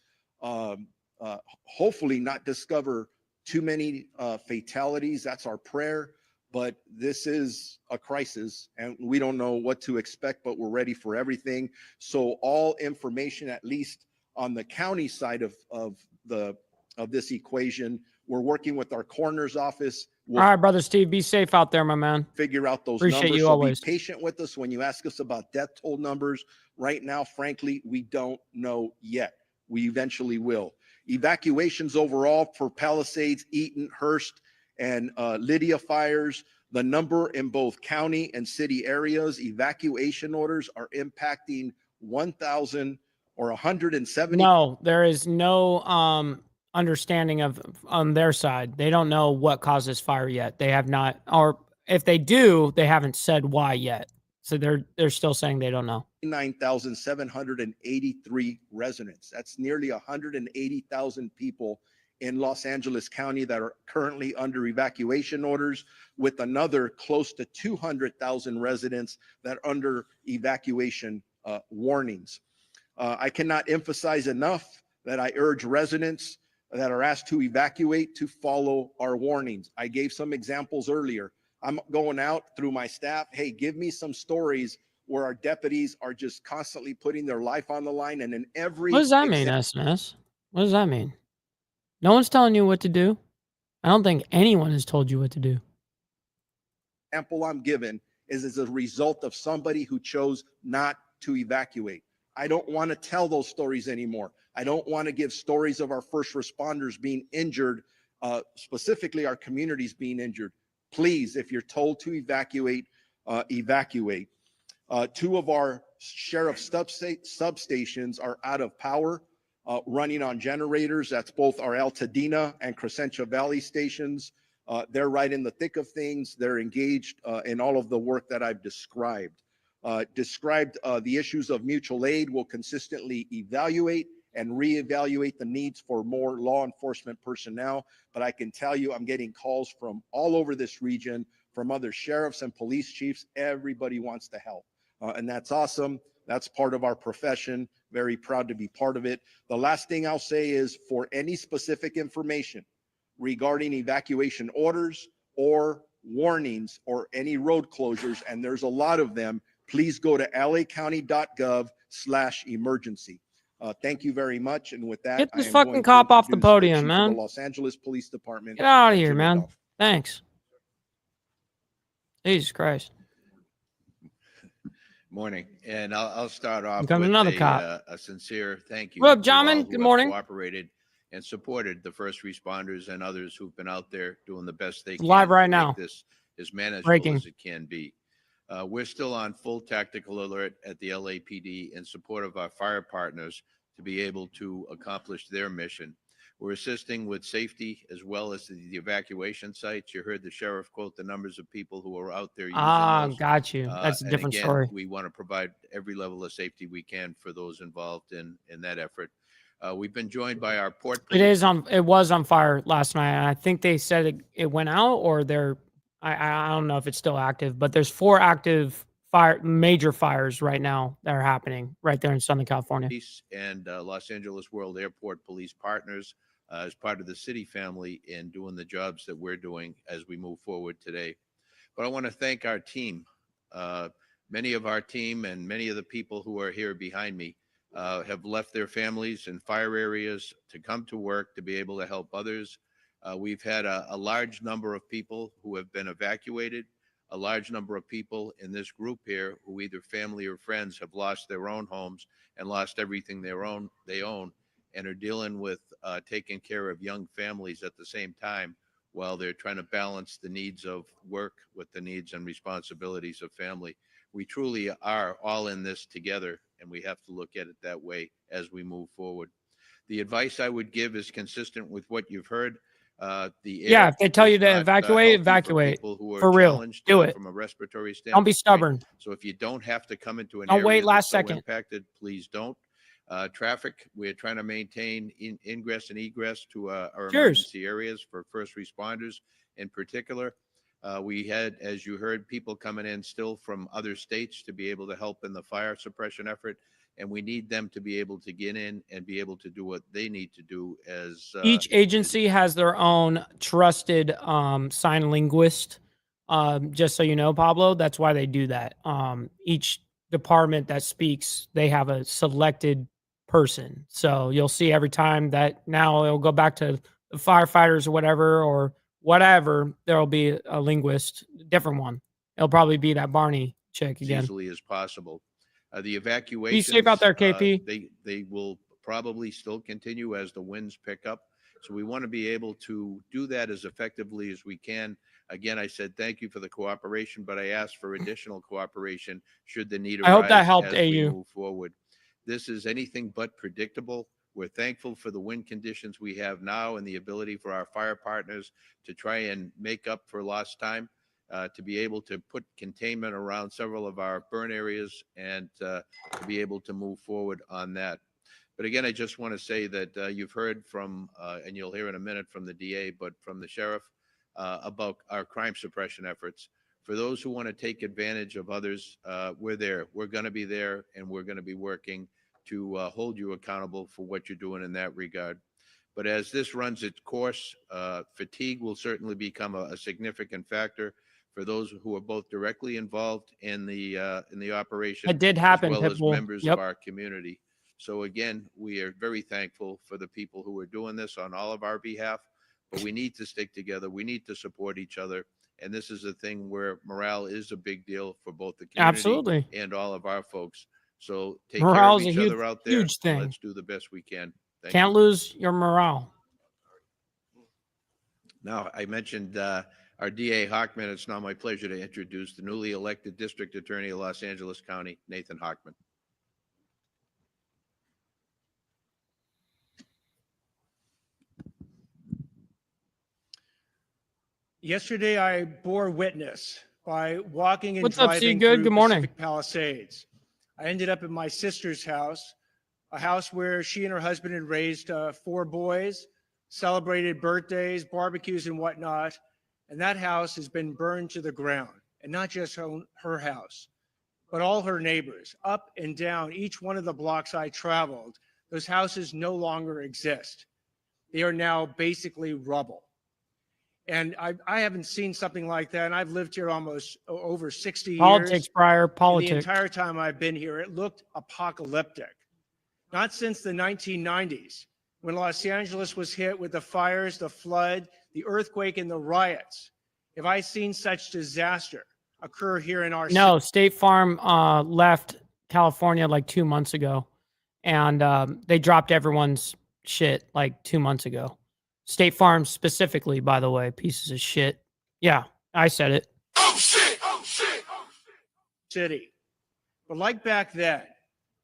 hopefully not discover too many fatalities. That's our prayer, but this is a crisis and we don't know what to expect, but we're ready for everything. So all information, at least on the county side of this equation, we're working with our coroner's office. All right, brother Steve, be safe out there, my man. Figure out those Appreciate numbers. you So always. be patient with us when you ask us about death toll numbers. Right now, frankly, we don't know yet. We eventually will. Evacuations overall for Palisades, Eaton, Hearst, and Lydia fires. The number in both county and city areas, evacuation orders are impacting 1,000 or 170. No, there is no understanding of on their side. They don't know what caused this fire yet. They have not, or if they do, they haven't said why yet. So they're still saying they don't know. 9,783 residents. That's nearly 180,000 people in Los Angeles County that are currently under evacuation orders, with another close to 200,000 residents that are under evacuation warnings. I cannot emphasize enough that I urge residents that are asked to evacuate to follow our warnings. I gave some examples earlier. I'm going out through my staff. Hey, give me some stories where our deputies are just constantly putting their life on the line. And in every What does that mean, SNS? What does that mean? No one's telling you what to do. I don't think anyone has told you what to do. Example I'm given is as a result of somebody who chose not to evacuate. I don't want to tell those stories anymore. I don't want to give stories of our first responders being injured, specifically our communities being injured. Please, if you're told to evacuate, evacuate. Two of our sheriff substations are out of power, running on generators. That's both our Altadena and Crescentia Valley stations. They're right in the thick of things. They're engaged in all of the work that I've described. The issues of mutual aid. Will consistently evaluate and reevaluate the needs for more law enforcement personnel. But I can tell you, I'm getting calls from all over this region from other sheriffs and police chiefs. Everybody wants to help. And that's awesome. That's part of our profession. Very proud to be part of it. The last thing I'll say is, for any specific information regarding evacuation orders or warnings or any road closures, and there's a lot of them, please go to lacounty.gov/emergency. Thank you very much. And with that, Get this I am fucking going to cop off the introduce the podium, Chief man. of the Los Angeles Police Department. Get out of here, Jim man. Rudolph. Thanks. Jesus Christ. Morning, and I'll start off Comes with another cop. a sincere thank you What up, to all Jamin? who Good have morning. cooperated and supported the first responders and others who've been out there doing the best they can Live right to now. make this as manageable Breaking. as it can be. We're still on full tactical alert at the LAPD in support of our fire partners to be able to accomplish their mission. We're assisting with safety as well as the evacuation sites. You heard the sheriff quote the numbers of people who are out there using those. Got you. That's a And different again, story. we want to provide every level of safety we can for those involved in that effort. We've been joined by our port police. It was on fire last night. And I think they said it went out, or I don't know if it's still active, but there's 4 active major fires right now that are happening right there in Southern California. And Los Angeles World Airport police partners as part of the city family in doing the jobs that we're doing as we move forward today. But I want to thank our team. Many of our team and many of the people who are here behind me have left their families in fire areas to come to work to be able to help others. We've had a large number of people who have been evacuated, a large number of people in this group here who either family or friends have lost their own homes and lost everything they own and are dealing with taking care of young families at the same time while they're trying to balance the needs of work with the needs and responsibilities of family. We truly are all in this together, and we have to look at it that way as we move forward. The advice I would give is consistent with what you've heard. If they tell you to evacuate, evacuate. For real. Do it. From a respiratory standpoint. Don't be stubborn. So if you don't have to come into an Don't area wait that's last so second. impacted, please don't. Traffic, we're trying to maintain ingress and egress to our emergency areas for first responders in particular. We had, as you heard, people coming in still from other states to be able to help in the fire suppression effort, and we need them to be able to get in and be able to do what they need to do as Each agency has their own trusted sign linguist. Just so you know, Pablo, that's why they do that. Each department that speaks, they have a selected person. So you'll see every time that now it'll go back to the firefighters or whatever, there'll be a linguist, different one. It'll probably be that Barney chick as again. easily as possible. The evacuation. Be safe out there, KP. They will probably still continue as the winds pick up. So we want to be able to do that as effectively as we can. Again, I said thank you for the cooperation, but I asked for additional cooperation should the need arise. I hope that helped, as we AU. move forward. This is anything but predictable. We're thankful for the wind conditions we have now and the ability for our fire partners to try and make up for lost time, to be able to put containment around several of our burn areas and to be able to move forward on that. But again, I just want to say that you've heard from, and you'll hear in a minute from the DA, but from the sheriff about our crime suppression efforts. For those who want to take advantage of others, we're there. We're going to be there, and we're going to be working to hold you accountable for what you're doing in that regard. But as this runs its course, fatigue will certainly become a significant factor for those who are both directly involved in the operation. It did happen, as well as Pitbull. members Yep. of our community. So again, we are very thankful for the people who are doing this on all of our behalf, but we need to stick together. We need to support each other. And this is a thing where morale is a big deal for both the community Absolutely. and all of our folks. So take Morale is care a of each huge, other out there. huge thing. Let's do the best we can. Thank Can't you. lose your morale. Now, I mentioned our DA Hockman. It's now my pleasure to introduce the newly elected District Attorney of Los Angeles County, Nathan Hockman. Yesterday, I bore witness by walking and What's up, driving Seagood? through Good morning. Pacific Palisades. I ended up at my sister's house, a house where she and her husband had raised 4 boys, celebrated birthdays, barbecues, and whatnot. and that house has been burned to the ground. And not just her house, but all her neighbors, up and down each one of the blocks I traveled. Those houses no longer exist. They are now basically rubble. And I haven't seen something like that. And I've lived here almost over 60 years. Politics, Briar, And politics. the entire time I've been here, it looked apocalyptic. Not since the 1990s, when Los Angeles was hit with the fires, the flood, the earthquake, and the riots, have I seen such disaster occur here in our No, city. State Farm left California like 2 months ago, and they dropped everyone's shit like 2 months ago. State Farm specifically, by the way, pieces of shit. Yeah, I said it. Oh shit! Oh shit! Oh shit! City. But like back then,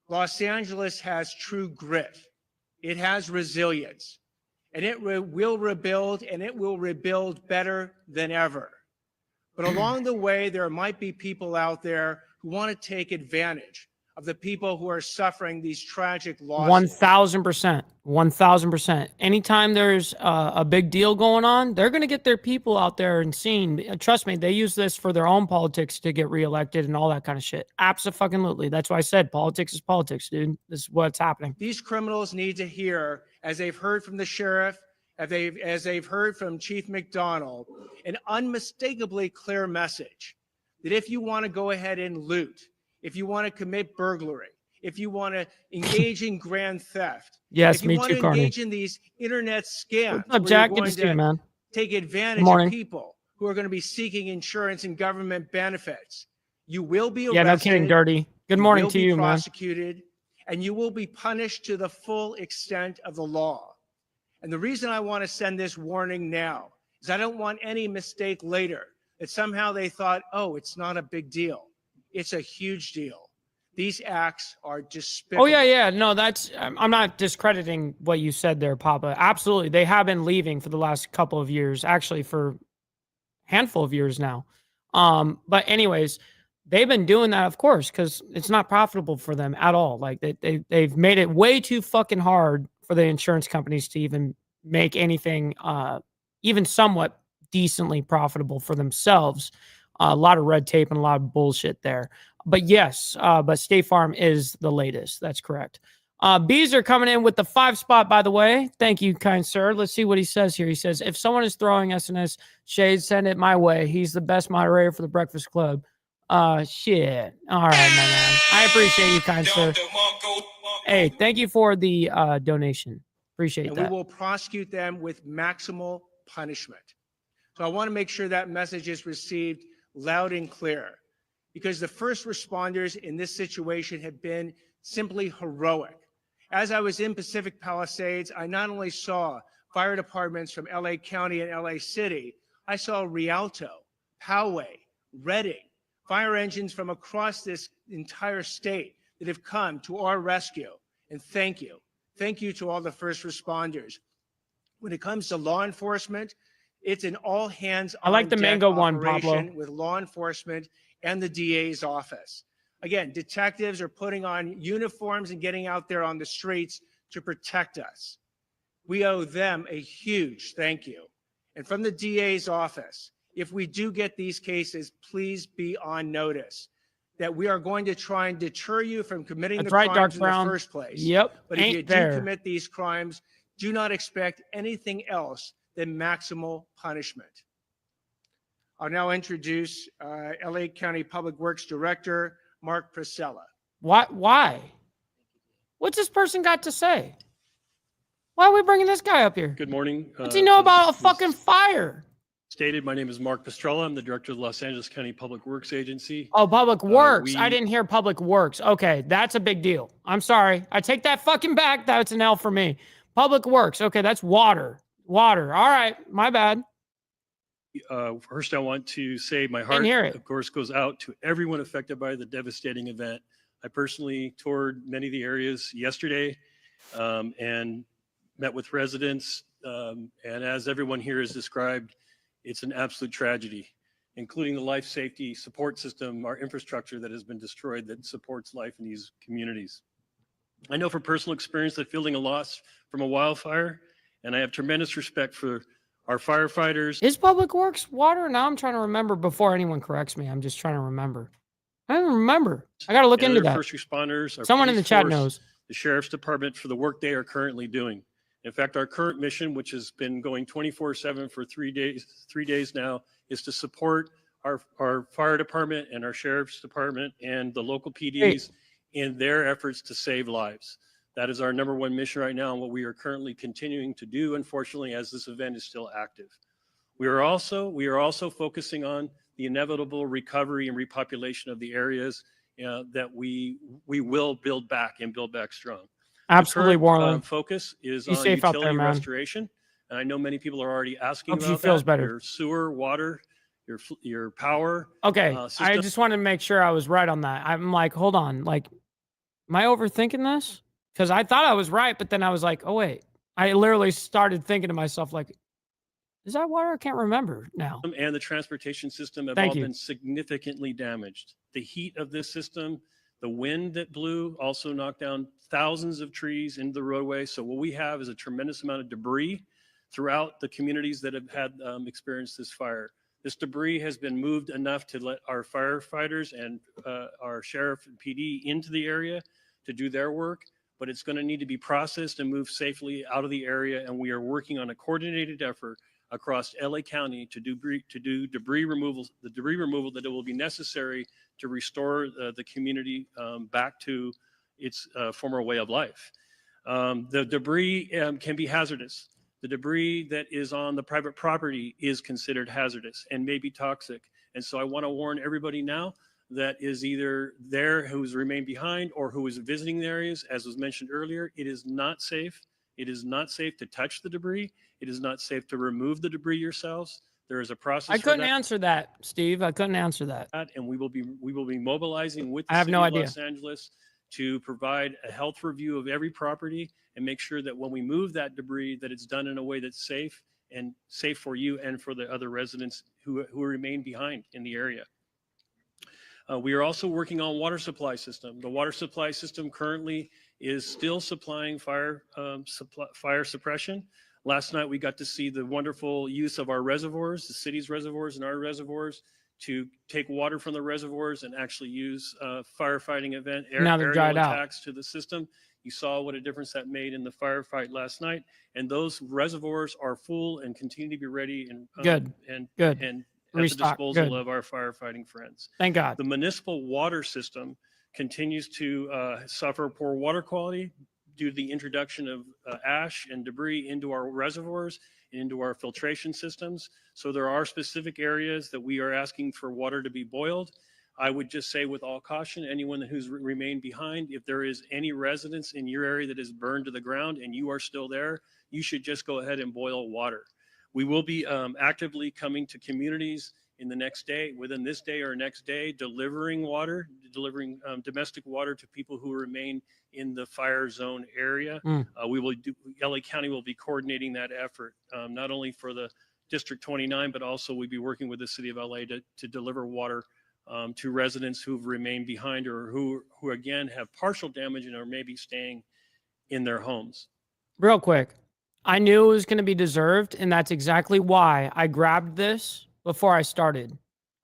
Los Angeles has true grit. It has resilience, and it will rebuild, and it will rebuild better than ever. But along the way, there might be people out there who want to take advantage of the people who are suffering these tragic losses. 1,000%. 1,000%. Anytime there's a big deal going on, they're going to get their people out there and seen. Trust me, they use this for their own politics to get reelected and all that kind of shit. Absolutely. That's why I said politics is politics, dude. This is what's happening. These criminals need to hear, as they've heard from the sheriff, as they've heard from Chief McDonald, an unmistakably clear message that if you want to go ahead and loot, if you want to commit burglary, if you want to engage in grand theft, Yes, if you me want too, to Carney. engage in these internet scams, What's up, where Jack? you're Good going to see you, man. take advantage Morning. of people who are going to be seeking insurance and government benefits, you will be arrested. Yeah, no kidding, Dirty. Good morning to you, will be man. prosecuted, and you will be punished to the full extent of the law. And the reason I want to send this warning now is I don't want any mistake later that somehow they thought, oh, it's not a big deal. It's a huge deal. These acts are despicable. Oh, yeah. No, I'm not discrediting what you said there, Papa. Absolutely. They have been leaving for the last couple of years, actually for a handful of years now. But anyways, they've been doing that, of course, because it's not profitable for them at all. Like they've made it way too fucking hard for the insurance companies to even make anything even somewhat decently profitable for themselves. A lot of red tape and a lot of bullshit there. But yes, but State Farm is the latest. That's correct. Bees are coming in with the 5 spot, by the way. Thank you, kind sir. Let's see what he says here. He says, if someone is throwing SNS shade, send it my way. He's the best moderator for the Breakfast Club. Shit. All right, my man. I appreciate you, kind sir. Hey, thank you for the donation. Appreciate and that. we will prosecute them with maximal punishment. So I want to make sure that message is received loud and clear, because the first responders in this situation have been simply heroic. As I was in Pacific Palisades, I not only saw fire departments from LA County and LA City, I saw Rialto, Poway, Redding, fire engines from across this entire state that have come to our rescue. And thank you. Thank you to all the first responders. When it comes to law enforcement, it's an all hands on I like the deck mango one, operation Pablo. with law enforcement and the DA's office. Again, detectives are putting on uniforms and getting out there on the streets to protect us. We owe them a huge thank you. And from the DA's office, if we do get these cases, please be on notice that we are going to try and deter you from committing That's the right, crimes Dark Brown. in the first place. Yep, But if ain't you there. do commit these crimes, do not expect anything else than maximal punishment. I'll now introduce LA County Public Works Director, Mark Priscilla. Why? What's this person got to say? Why are we bringing this guy up here? Good morning. What's he know about a fucking fire? Stated, my name is Mark Pastrella. I'm the director of the Los Angeles County Public Works Agency. Oh, Public Works. I we- didn't hear Public Works. Okay, that's a big deal. I'm sorry. I take that fucking back. That's an L for me. Public Works. Okay, that's water. Water. All right, my bad. First, I want to say my Didn't heart, hear it. of course, goes out to everyone affected by the devastating event. I personally toured many of the areas yesterday and met with residents. And as everyone here has described, it's an absolute tragedy, including the life safety support system, our infrastructure that has been destroyed that supports life in these communities. I know from personal experience that feeling a loss from a wildfire, and I have tremendous respect for Our firefighters. Is Public Works water? Now I'm trying to remember before anyone corrects me. I'm just trying to remember. I don't remember. I got to look and into other that. First responders, our Someone in the police chat force, knows. the sheriff's department for the work they are currently doing. In fact, our current mission, which has been going 24/7 for 3 days now, is to support our fire department and our sheriff's department and the local PDs in their efforts to save lives. That is our number one mission right now and what we are currently continuing to do, unfortunately, as this event is still active. We are also focusing on the inevitable recovery and repopulation of the areas that we will build back and build back strong. Absolutely, The current, Warren. focus is Be on safe out there, utility man. restoration, and I know many people are already asking Hope she about feels that. better. Your sewer, water, your power. Okay, I system. just wanted to make sure I was right on that. I'm like, hold on, like, am I overthinking this? Because I thought I was right, but then I was like, oh wait. I literally started thinking to myself, like, is that water? I can't remember now. And the transportation system have Thank all you. been significantly damaged. The heat of this system, the wind that blew also knocked down thousands of trees into the roadway. So what we have is a tremendous amount of debris throughout the communities that have had experienced this fire. This debris has been moved enough to let our firefighters and our sheriff and PD into the area to do their work, but it's going to need to be processed and moved safely out of the area. And we are working on a coordinated effort across LA County to do debris removal, the debris removal that it will be necessary to restore the community back to its former way of life. The debris can be hazardous. The debris that is on the private property is considered hazardous and may be toxic. And so I want to warn everybody now that is either there who's remained behind or who is visiting the areas, as was mentioned earlier, it is not safe. It is not safe to touch the debris. It is not safe to remove the debris yourselves. There is a process. I couldn't answer that, Steve. I couldn't answer that. And we will be mobilizing with the I have city no of idea. Los Angeles to provide a health review of every property and make sure that when we move that debris, that it's done in a way that's safe for you and for the other residents who remain behind in the area. We are also working on water supply system. The water supply system currently is still supplying fire suppression. Last night, we got to see the wonderful use of our reservoirs, the city's reservoirs and our reservoirs, to take water from the reservoirs and actually use firefighting event aerial attacks to the system. You saw what a difference that made in the firefight last night. And those reservoirs are full and continue to be ready and at the disposal of our firefighting friends. Thank God. The municipal water system continues to suffer poor water quality due to the introduction of ash and debris into our reservoirs and into our filtration systems. So there are specific areas that we are asking for water to be boiled. I would just say with all caution, anyone who's remained behind, if there is any residence in your area that is burned to the ground and you are still there, you should just go ahead and boil water. We will be actively coming to communities in the next day, within this day or next day, delivering domestic water to people who remain in the fire zone area. LA County will be coordinating that effort, not only for the District 29, but also we'll be working with the city of LA to deliver water to residents who've remained behind or who again have partial damage and are maybe staying in their homes. Real quick, I knew it was going to be deserved, and that's exactly why I grabbed this before I started.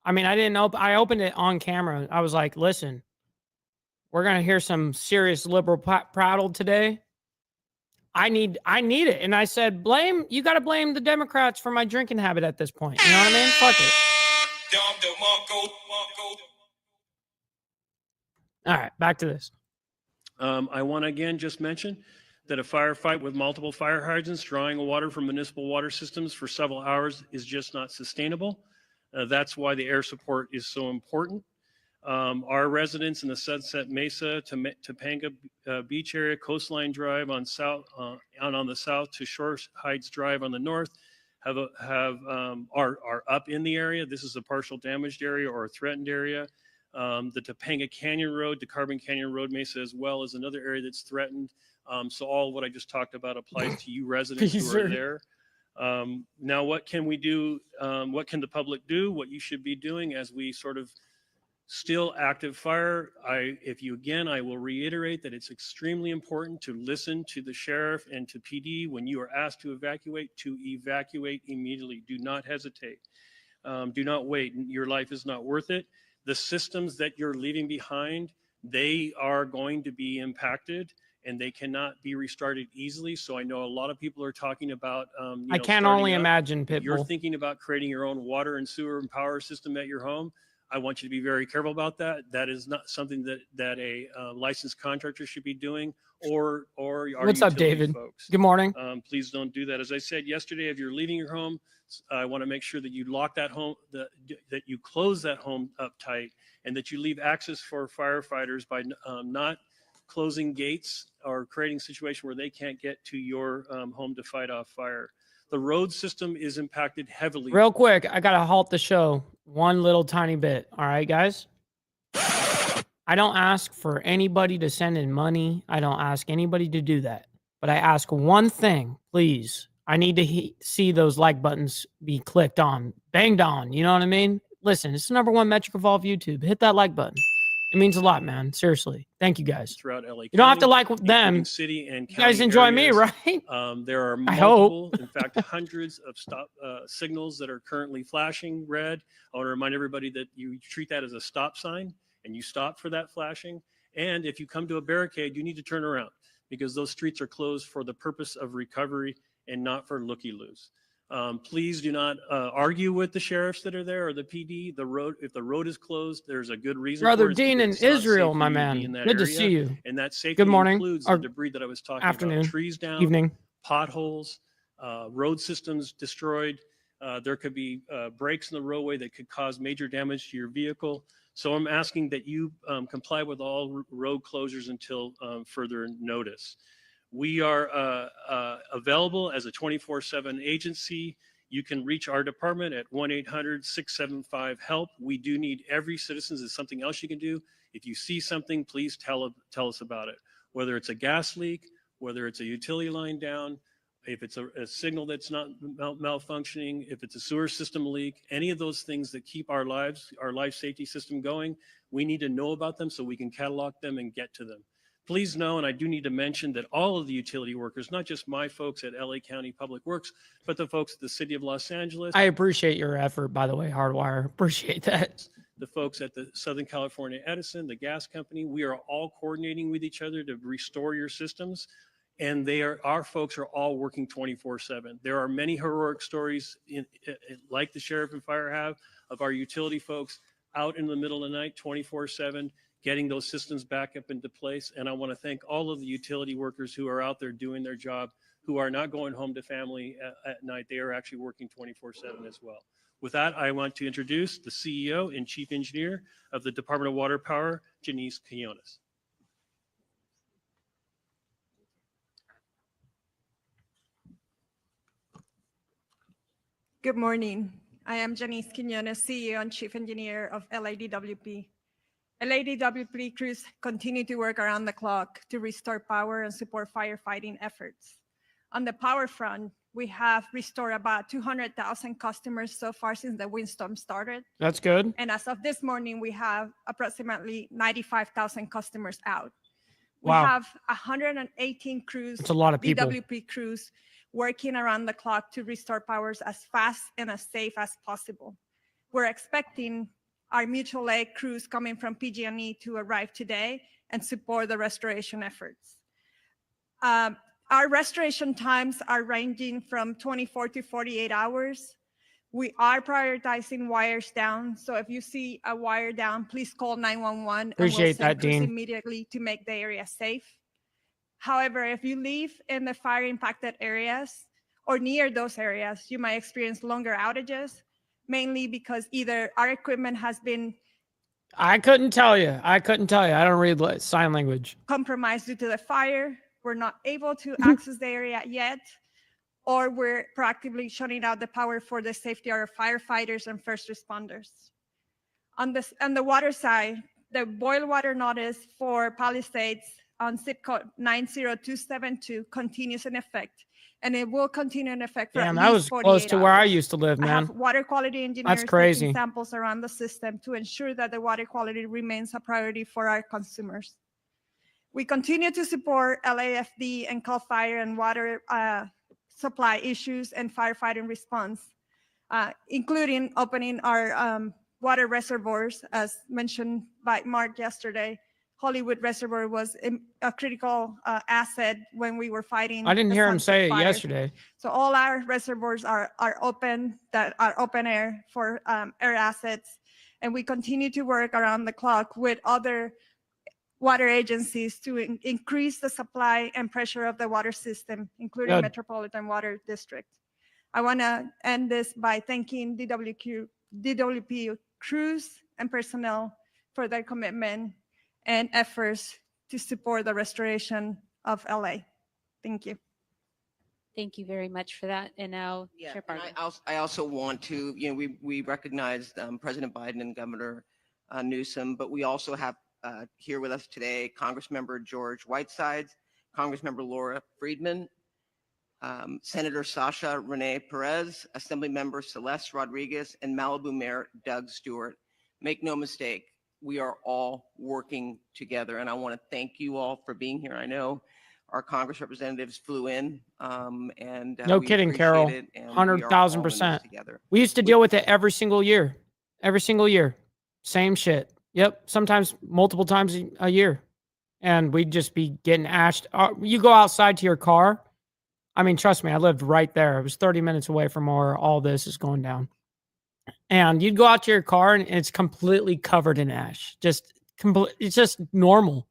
I mean, I opened it on camera. I was like, listen, we're going to hear some serious liberal prattle today. I need it. And I said, you got to blame the Democrats for my drinking habit at this point. You know what I mean? Fuck it. All right, back to this. I want to again just mention that a firefight with multiple fire hydrants drawing water from municipal water systems for several hours is just not sustainable. That's why the air support is so important. Our residents in the Sunset Mesa to Topanga Beach area, Coastline Drive on the south to Shore Heights Drive on the north are up in the area. This is a partial damaged area or a threatened area. The Topanga Canyon Road to Carbon Canyon Road Mesa as well is another area that's threatened. So all of what I just talked about applies to you residents who are there. Now, what can we do? What can the public do? What you should be doing as we sort of still active fire. I will reiterate that it's extremely important to listen to the sheriff and to PD when you are asked to evacuate immediately. Do not hesitate. Do not wait. Your life is not worth it. The systems that you're leaving behind, they are going to be impacted and they cannot be restarted easily. So I know a lot of people are talking about, I can only imagine, If you're Pitbull. thinking about creating your own water and sewer and power system at your home, I want you to be very careful about that. That is not something that a licensed contractor should be doing, or our What's up, utility David? folks. Good morning. Please don't do that. As I said yesterday, if you're leaving your home, I want to make sure that you lock that home, that you close that home up tight, and that you leave access for firefighters by not closing gates or creating a situation where they can't get to your home to fight off fire. The road system is impacted heavily. Real quick, I got to halt the show one little tiny bit. All right, guys? I don't ask for anybody to send in money. I don't ask anybody to do that. But I ask one thing, please. I need to see those like buttons be clicked on, banged on. You know what I mean? Listen, it's the #1 metric of all of YouTube. Hit that like button. It means a lot, man. Seriously. Thank you, guys. Throughout LA County, you don't have to like them. City and you guys county enjoy areas. me, right? There are I hope. multiple, in fact, hundreds of stop signals that are currently flashing red. I want to remind everybody that you treat that as a stop sign and you stop for that flashing. And if you come to a barricade, you need to turn around because those streets are closed for the purpose of recovery and not for looky-loos. Please do not argue with the sheriffs that are there or the PD. If the road is closed, there's a good reason. Brother for it. Dean in It's not Israel, safe my for you to be man. in that Good to area. see you. And that safety Good morning. includes Or the debris that I was talking afternoon. about. Trees down, Evening. potholes, road systems destroyed. There could be breaks in the roadway that could cause major damage to your vehicle. So I'm asking that you comply with all road closures until further notice. We are available as a 24/7 agency. You can reach our department at 1-800-675-HELP. We do need every citizen. There's something else you can do. If you see something, please tell us about it. Whether it's a gas leak, whether it's a utility line down, if it's a signal that's not malfunctioning, if it's a sewer system leak, any of those things that keep our life safety system going, we need to know about them so we can catalog them and get to them. Please know, and I do need to mention that all of the utility workers, not just my folks at LA County Public Works, but the folks at the City of Los Angeles. I appreciate your effort, by the way, Hardwire. Appreciate that. The folks at the Southern California Edison, the gas company, we are all coordinating with each other to restore your systems. And our folks are all working 24/7. There are many heroic stories like the sheriff and fire have of our utility folks out in the middle of the night, 24/7, getting those systems back up into place. And I want to thank all of the utility workers who are out there doing their job, who are not going home to family at night. They are actually working 24/7 as well. With that, I want to introduce the CEO and Chief Engineer of the Department of Water Power, Janice Quinones. Good morning. I am Janice Quinones, CEO and Chief Engineer of LADWP. LADWP crews continue to work around the clock to restore power and support firefighting efforts. On the power front, we have restored about 200,000 customers so far since the windstorm started. That's good. And as of this morning, we have approximately 95,000 customers out. We Wow. have 118 crews, That's a lot of people. DWP crews, working around the clock to restore powers as fast and as safe as possible. We're expecting our mutual aid crews coming from PG&E to arrive today and support the restoration efforts. Our restoration times are ranging from 24 to 48 hours. We are prioritizing wires down. So if you see a wire down, please call 911. Appreciate that, Dean. Immediately to make the area safe. However, if you live in the fire impacted areas or near those areas, you might experience longer outages, mainly because either our equipment has been I couldn't tell you. I don't read sign language. compromised due to the fire. We're not able to access the area yet, or we're proactively shutting out the power for the safety of our firefighters and first responders. On the water side, the boil water notice for Palisades on zip code 90272 continues in effect, and it will continue in effect for Damn, at that least was close 48 to where I hours. used to live, I have man. water quality engineers crazy. taking samples around the system to ensure that the water quality remains a priority for our consumers. We continue to support LAFD and CAL FIRE and water supply issues and firefighting response, including opening our water reservoirs, as mentioned by Mark yesterday. Hollywood Reservoir was a critical asset when we were fighting. I didn't the hear him Sunset say it fires. yesterday. So all our reservoirs are open, that are open air for air assets. And we continue to work around the clock with other water agencies to increase the supply and pressure of the water system, including Good. Metropolitan Water District. I want to end this by thanking DWP crews and personnel for their commitment and efforts to support the restoration of LA. Thank you. Thank you very much for that. And now, Yeah, Chair and Parker. I also want to, we recognized President Biden and Governor Newsom, but we also have here with us today Congressmember George Whitesides, Congressmember Laura Friedman, Senator Sasha Renee Perez, Assemblymember Celeste Rodriguez, and Malibu Mayor Doug Stewart. Make no mistake, we are all working together, and I want to thank you all for being here. I know our Congress representatives flew in, and No we kidding, appreciate Carol. it, and we are all in this 100,000%. together. We used to deal with it every single year. Every single year. Same shit. Yep. Sometimes multiple times a year. And we'd just be getting ashed. You go outside to your car. I mean, trust me, I lived right there. It was 30 minutes away from where all this is going down. And you'd go out to your car and it's completely covered in ash. It's just normal,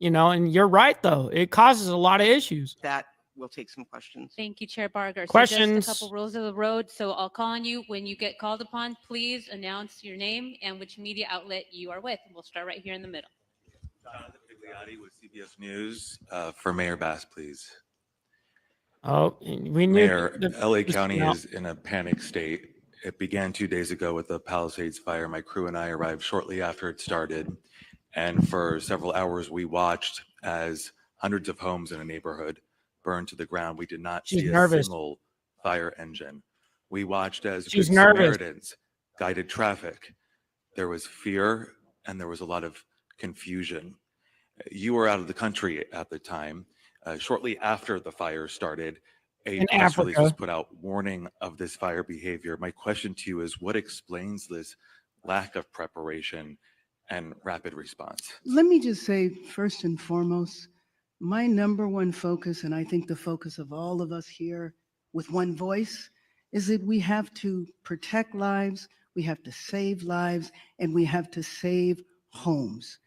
and you're right, though. It causes a lot of issues. That will take some questions. Thank you, Chair Barger. Questions? So just a couple rules of the road. So I'll call on you when you get called upon. Please announce your name and which media outlet you are with. And we'll start right here in the middle. Jonathan Pigliotti with CBS News. For Mayor Bass, please. Oh, we knew. Mayor, LA County is in a panic state. It began 2 days ago with the Palisades fire. My crew and I arrived shortly after it started. And for several hours, we watched as hundreds of homes in a neighborhood burned to the ground. We did not see a single fire engine. We watched as Good Samaritans guided traffic. There was fear and there was a lot of confusion. You were out of the country at the time. Shortly after the fire started, a press release was put out warning of this fire behavior. My question to you is, what explains this lack of preparation and rapid response? Let me just say, first and foremost, my number one focus, and I think the focus of all of us here with one voice, is that we have to protect lives, we have to save lives, and we have to save homes.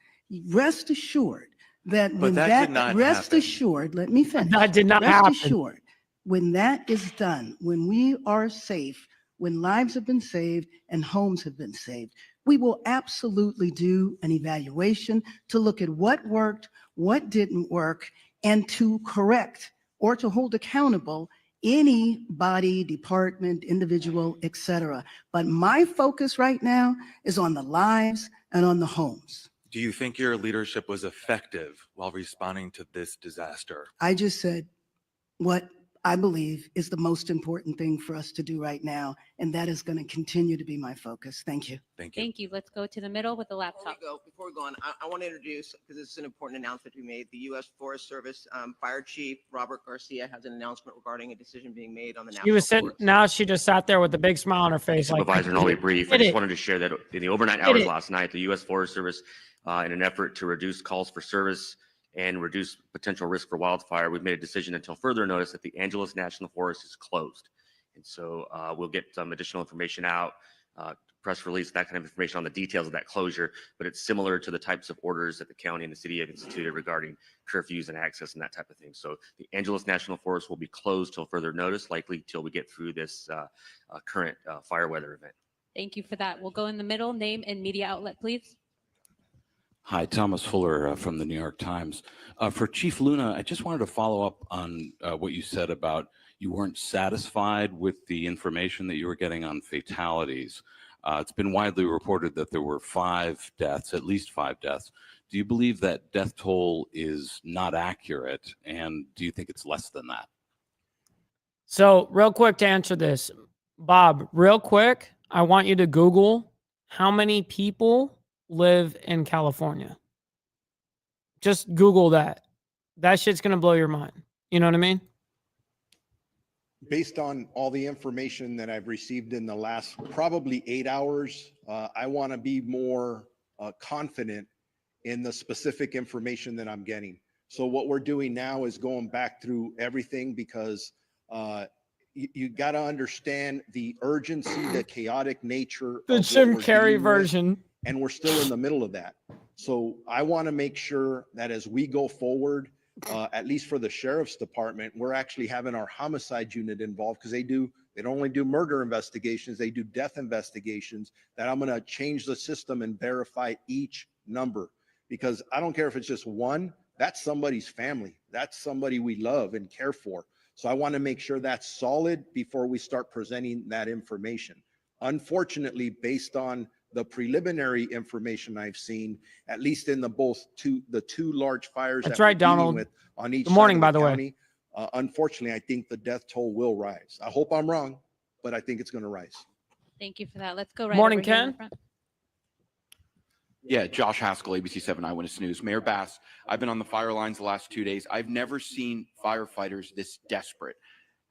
Rest assured that when rest assured, let me finish. That did not happen. Rest assured, when that is done, when we are safe, when lives have been saved and homes have been saved, we will absolutely do an evaluation to look at what worked, what didn't work, and to correct or to hold accountable any body, department, individual, etc. But my focus right now is on the lives and on the homes. Do you think your leadership was effective while responding to this disaster? I just said what I believe is the most important thing for us to do right now, and that is going to continue to be my focus. Thank you. Thank you. Thank you. Let's go to the middle with the laptop. Before we go on, I want to introduce, because this is an important announcement we made, the U.S. Forest Service Fire Chief Robert Garcia has an announcement regarding a decision being made on the national. She was sitting. Now she just sat there with a big smile on her face. Supervisor, and I'll be brief. I just wanted to share that in the overnight hours last night, the U.S. Forest Service, in an effort to reduce calls for service and reduce potential risk for wildfire, we've made a decision until further notice that the Angeles National Forest is closed. And so we'll get some additional information out, press release, that kind of information on the details of that closure, but it's similar to the types of orders that the county and the city have instituted regarding curfews and access and that type of thing. So the Angeles National Forest will be closed till further notice, likely till we get through this current fire weather event. Thank you for that. We'll go in the middle. Name and media outlet, please. Hi, Thomas Fuller from the New York Times. For Chief Luna, I just wanted to follow up on what you said about you weren't satisfied with the information that you were getting on fatalities. It's been widely reported that there were 5 deaths, at least 5 deaths. Do you believe that death toll is not accurate, and do you think it's less than that? So real quick to answer this, Bob, real quick, I want you to Google how many people live in California. Just Google that. That shit's going to blow your mind. You know what I mean? Based on all the information that I've received in the last probably 8 hours, I want to be more confident in the specific information that I'm getting. So what we're doing now is going back through everything because you got to understand the urgency, the chaotic nature The of Jim what we're Carrey dealing with, version. and we're still in the middle of that. So I want to make sure that as we go forward, at least for the sheriff's department, we're actually having our homicide unit involved because they don't only do murder investigations, they do death investigations, that I'm going to change the system and verify each number. Because I don't care if it's just one, that's somebody's family. That's somebody we love and care for. So I want to make sure that's solid before we start presenting that information. Unfortunately, based on the preliminary information I've seen, at least in the two large fires That's that right, we're dealing Donald. with on each Good morning, side of by the way. county, unfortunately, I think the death toll will rise. I hope I'm wrong, but I think it's going to rise. Thank you for that. Let's go right Morning, over here in the Ken. front. Yeah, Josh Haskell, ABC 7 Eyewitness News. Mayor Bass, I've been on the fire lines the last 2 days. I've never seen firefighters this desperate.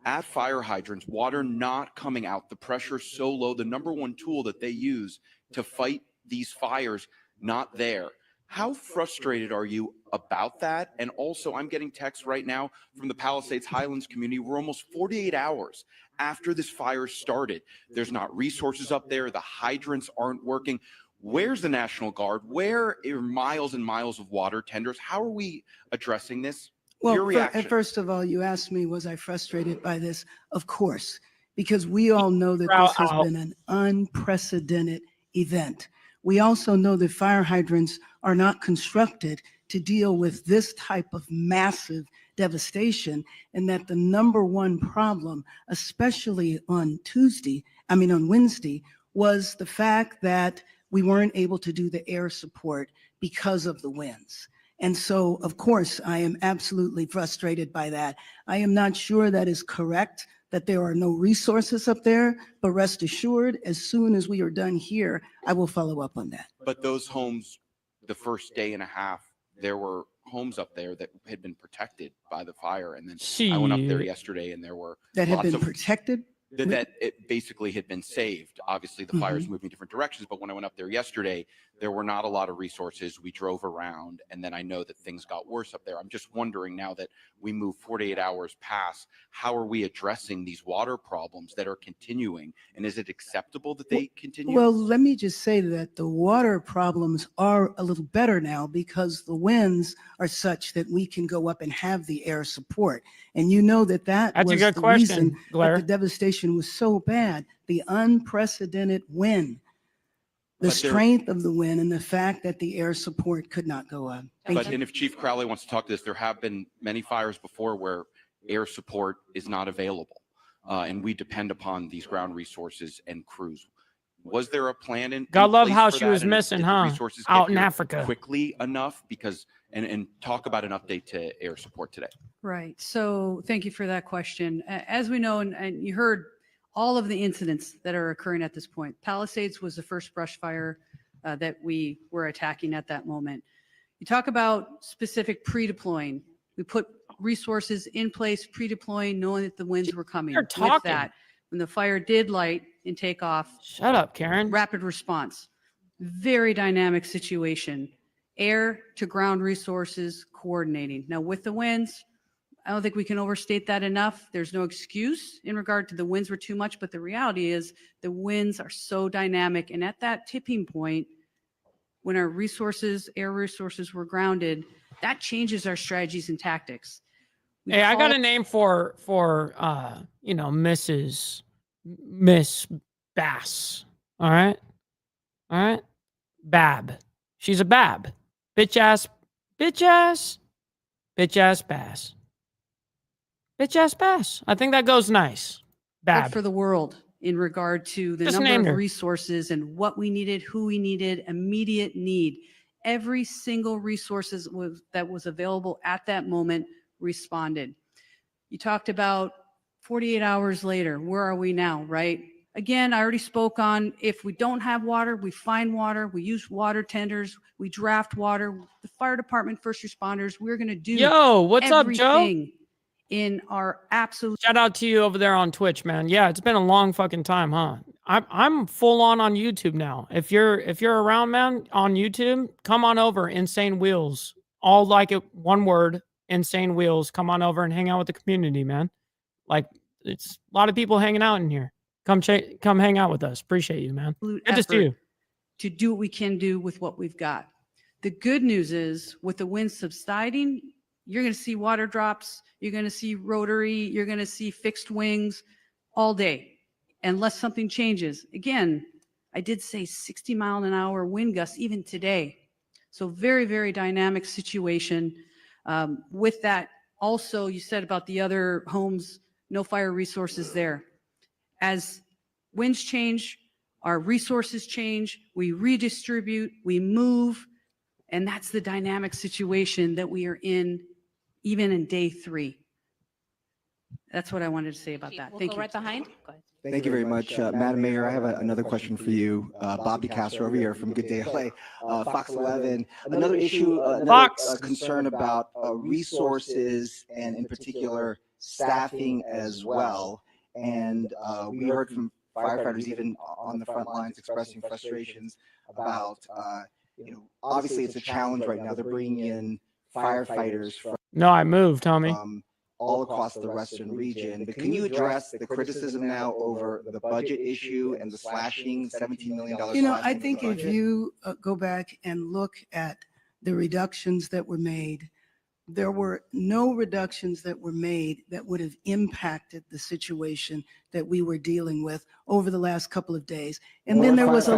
At fire hydrants, water not coming out, the pressure is so low, the number one tool that they use to fight these fires, not there. How frustrated are you about that? And also, I'm getting texts right now from the Palisades Highlands community. We're almost 48 hours after this fire started. There's not resources up there. The hydrants aren't working. Where's the National Guard? Where are miles and miles of water tenders? How are we addressing this? Your Well, reaction. first of all, you asked me, was I frustrated by this? Of course, because we all know that this has been an unprecedented event. We also know that fire hydrants are not constructed to deal with this type of massive devastation, and that the number one problem, especially on Wednesday, was the fact that we weren't able to do the air support because of the winds. And so, of course, I am absolutely frustrated by that. I am not sure that is correct, that there are no resources up there, but rest assured, as soon as we are done here, I will follow up on that. But those homes, the first day and a half, there were homes up there that had been protected by the fire. And then I went up there Shit. yesterday and there were That had lots been of protected? that it basically had been saved. Obviously, the fire's Mhm. moving different directions, but when I went up there yesterday, there were not a lot of resources. We drove around, and then I know that things got worse up there. I'm just wondering, now that we move 48 hours past, how are we addressing these water problems that are continuing? And is it acceptable that they continue? Well, let me just say that the water problems are a little better now because the winds are such that we can go up and have the air support. And you know that That's a was good the question, reason Blair. that the devastation was so bad. The unprecedented wind, the But there- strength of the wind, and the fact that the air support could not go up. Thank you. And if Chief Crowley wants to talk to this, there have been many fires before where air support is not available, and we depend upon these ground resources and crews. Was there a plan in God love place how for she that? was And missing, did the huh? resources get Out in here Africa. quickly enough? Because and talk about an update to air support today. Right. So thank you for that question. As we know, and you heard all of the incidents that are occurring at this point. Palisades was the first brush fire that we were attacking at that moment. You talk about specific pre-deploying. We put resources in place, pre-deploying, knowing that the winds were coming. You're With talking. that, when the fire did light and take off, shut up, Karen. Rapid response. Very dynamic situation. Air to ground resources coordinating. Now with the winds, I don't think we can overstate that enough. There's no excuse in regard to the winds were too much, but the reality is the winds are so dynamic. And at that tipping point, when our resources, air resources were grounded, that changes our strategies and tactics. We Hey, I got call- a name for Miss Bass. All right. Bab. She's a Bab. Bitch ass Bass. Bitch ass Bass. I think that goes nice. Bab. Good for the world in regard to the Just number named of her. resources and what we needed, who we needed, immediate need. Every single resources that was available at that moment responded. You talked about 48 hours later, where are we now, right? Again, I already spoke on if we don't have water, we find water, we use water tenders, we draft water. The fire department, first responders, we're going to do Yo, what's up, Joe? everything in our absolute. Shout out to you over there on Twitch, man. Yeah, it's been a long fucking time, huh? I'm full on YouTube now. If you're around, man, on YouTube, come on over. Insane Wheels, all like it, one word. Insane Wheels. Come on over and hang out with the community, man. Like it's a lot of people hanging out in here. Come hang out with us. Appreciate you, man. Good to see you. To do what we can do with what we've got. The good news is with the wind subsiding, you're going to see water drops. You're going to see rotary. You're going to see fixed wings all day, unless something changes. Again, I did say 60-mile-an-hour wind gusts even today. So very, very dynamic situation. With that, also, you said about the other homes, no fire resources there. As winds change, our resources change, we redistribute, we move, and that's the dynamic situation that we are in, even in day 3. That's what I wanted to say about that. We'll Thank go you. right behind. Go ahead. Thank you very much. Madam Mayor, I have another question for you. Bob DeCastro over here from Good Day LA, Fox 11. Another issue, another concern about resources and in particular staffing as well. And we heard from firefighters even on the front lines expressing frustrations about, obviously it's a challenge right now. They're bringing in firefighters from No, I moved, Tommy. all across the Western region. But can you address the criticism now over the budget issue and the slashing, $17 million? I think if you go back and look at the reductions that were made, there were no reductions that were made that would have impacted the situation that we were dealing with over the last couple of days. And then there was a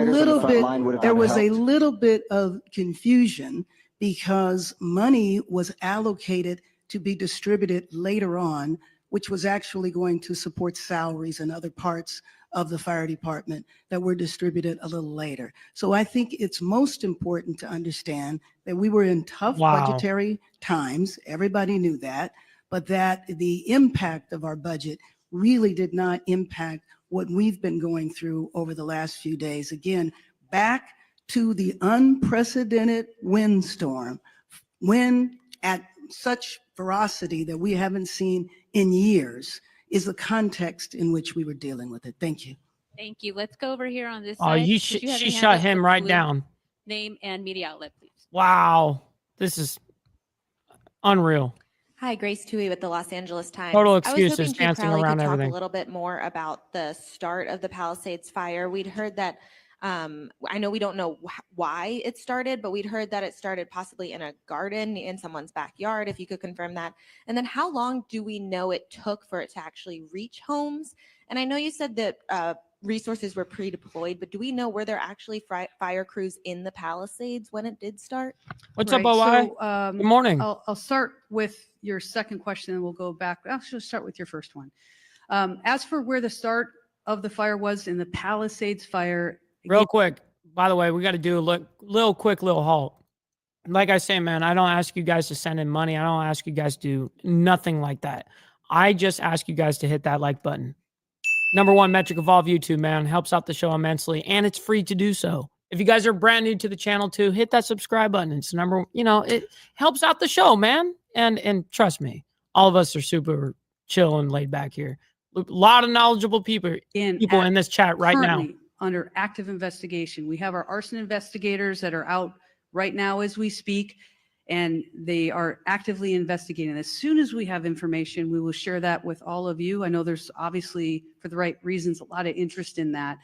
little bit of confusion because money was allocated to be distributed later on, which was actually going to support salaries and other parts of the fire department that were distributed a little later. So I think it's most important to understand that we were in tough budgetary times. Everybody knew that, but that the impact of our budget really did not impact what we've been going through over the last few days. Again, back to the unprecedented windstorm, when at such ferocity that we haven't seen in years, is the context in which we were dealing with it. Thank you. Thank you. Let's go over here on this Oh, side. she shut him right down. Name and media outlet, please. Wow. This is unreal. Hi, Grace Tui with the Los Angeles Times. Total I excuses, was hoping Chief dancing Crowley around could talk everything. a little bit more about the start of the Palisades fire. We'd heard that, I know we don't know why it started, but we'd heard that it started possibly in a garden in someone's backyard, if you could confirm that. And then how long do we know it took for it to actually reach homes? And I know you said that resources were pre-deployed, but do we know were there actually fire crews in the Palisades when it did start? What's up, OI? Good morning. I'll start with your second question and we'll go back. Actually, start with your first one. As for where the start of the fire was in the Palisades fire. Real quick, by the way, we got to do a little halt. Like I say, man, I don't ask you guys to send in money. I don't ask you guys to do nothing like that. I just ask you guys to hit that like button. #1 metric of all YouTube, man. Helps out the show immensely, and it's free to do so. If you guys are brand new to the channel too, hit that subscribe button. It's it helps out the show, man. And trust me, all of us are super chill and laid back here. A lot of knowledgeable people in this chat right now. Under active investigation. We have our arson investigators that are out right now as we speak, and they are actively investigating. As soon as we have information, we will share that with all of you. I know there's obviously, for the right reasons, a lot of interest in that.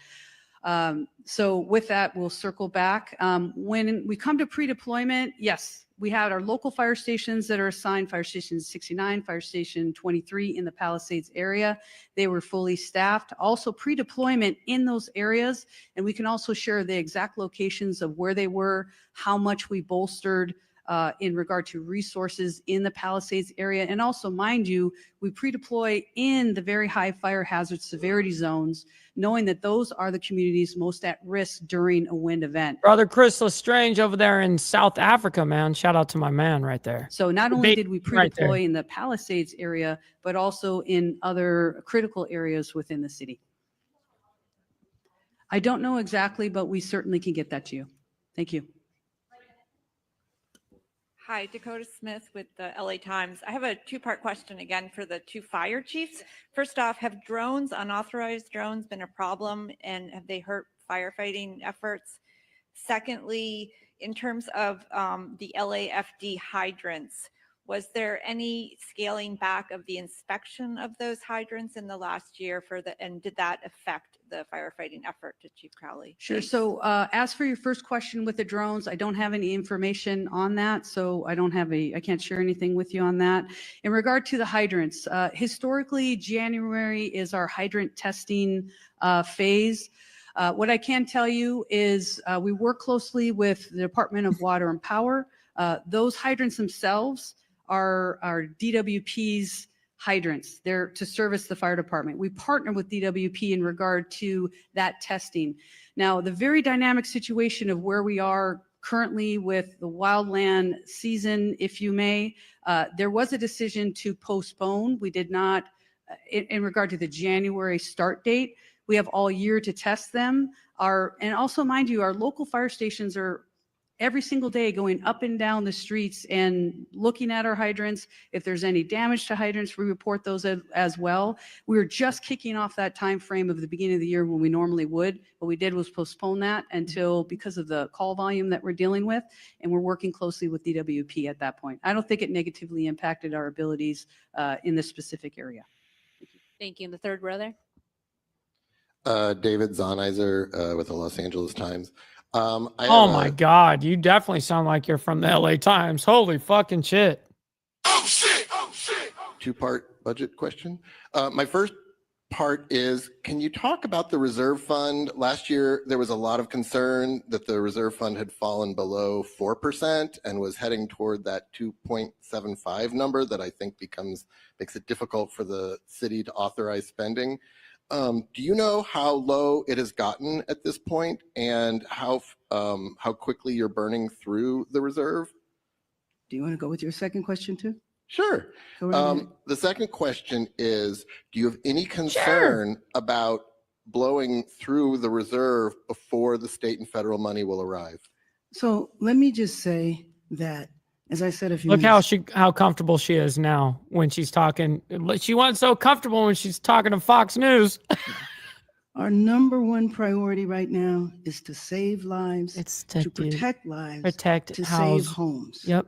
So with that, we'll circle back. When we come to pre-deployment, yes, we had our local fire stations that are assigned, Fire Station 69, Fire Station 23 in the Palisades area. They were fully staffed. Also pre-deployment in those areas, and we can also share the exact locations of where they were, how much we bolstered in regard to resources in the Palisades area. And also, mind you, we pre-deploy in the very high fire hazard severity zones, knowing that those are the communities most at risk during a wind event. Brother Chris Lestrange over there in South Africa, man. Shout out to my man right there. So not only did we Right there. pre-deploy in the Palisades area, but also in other critical areas within the city. I don't know exactly, but we certainly can get that to you. Thank you. Hi, Dakota Smith with the LA Times. I have a two-part question again for the two fire chiefs. First off, have drones, unauthorized drones, been a problem, and have they hurt firefighting efforts? Secondly, in terms of the LAFD hydrants, was there any scaling back of the inspection of those hydrants in the last year and did that affect the firefighting effort to Chief Crowley? Sure. Thanks. So as for your first question with the drones, I don't have any information on that. So I can't share anything with you on that. In regard to the hydrants, historically, January is our hydrant testing phase. What I can tell you is we work closely with the Department of Water and Power. Those hydrants themselves are DWP's hydrants. They're to service the fire department. We partner with DWP in regard to that testing. Now, the very dynamic situation of where we are currently with the wildland season, if you may, there was a decision to postpone. We did not, in regard to the January start date, we have all year to test them. And also, mind you, our local fire stations are every single day going up and down the streets and looking at our hydrants. If there's any damage to hydrants, we report those as well. We were just kicking off that time frame of the beginning of the year when we normally would. What we did was postpone that until, because of the call volume that we're dealing with, and we're working closely with DWP at that point. I don't think it negatively impacted our abilities in this specific area. Thank you. And the third row there. David Zonizer with the Los Angeles Times. Oh my God, you definitely sound like you're from the LA Times. Holy fucking shit. Two-part budget question. My first part is, can you talk about the reserve fund? Last year, there was a lot of concern that the reserve fund had fallen below 4% and was heading toward that 2.75 number that I think makes it difficult for the city to authorize spending. Do you know how low it has gotten at this point and how quickly you're burning through the reserve? Do you want to go with your second question too? Sure. Go right ahead. The second question is, do you have any concern about blowing through the reserve before the state and federal money will arrive? So let me just say that, as I said a few Look minutes how comfortable she is now when she's talking. She wasn't so comfortable when she's talking to Fox News. Our number one priority right now is to save lives, to protect lives, to save homes. Yep.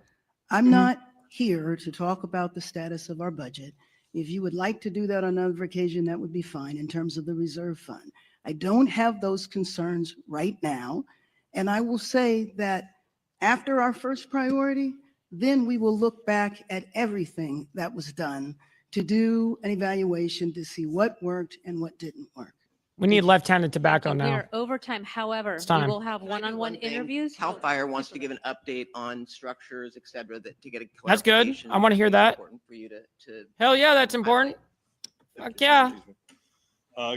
I'm not here to talk about the status of our budget. If you would like to do that on another occasion, that would be fine in terms of the reserve fund. I don't have those concerns right now. And I will say that after our first priority, then we will look back at everything that was done to do an evaluation to see what worked and what didn't work. We need Lieutenant Tobacco We now. are over time. However, It's we time. will have one-on-one interviews. Cal Fire wants to give an update on structures, et cetera, to get a That's good. clarification. I want to hear that. Important for you to Hell yeah, that's important. Fuck yeah.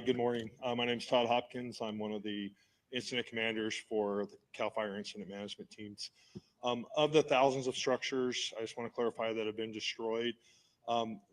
Good morning. My name is Todd Hopkins. I'm one of the incident commanders for the Cal Fire incident management teams. Of the thousands of structures, I just want to clarify that have been destroyed.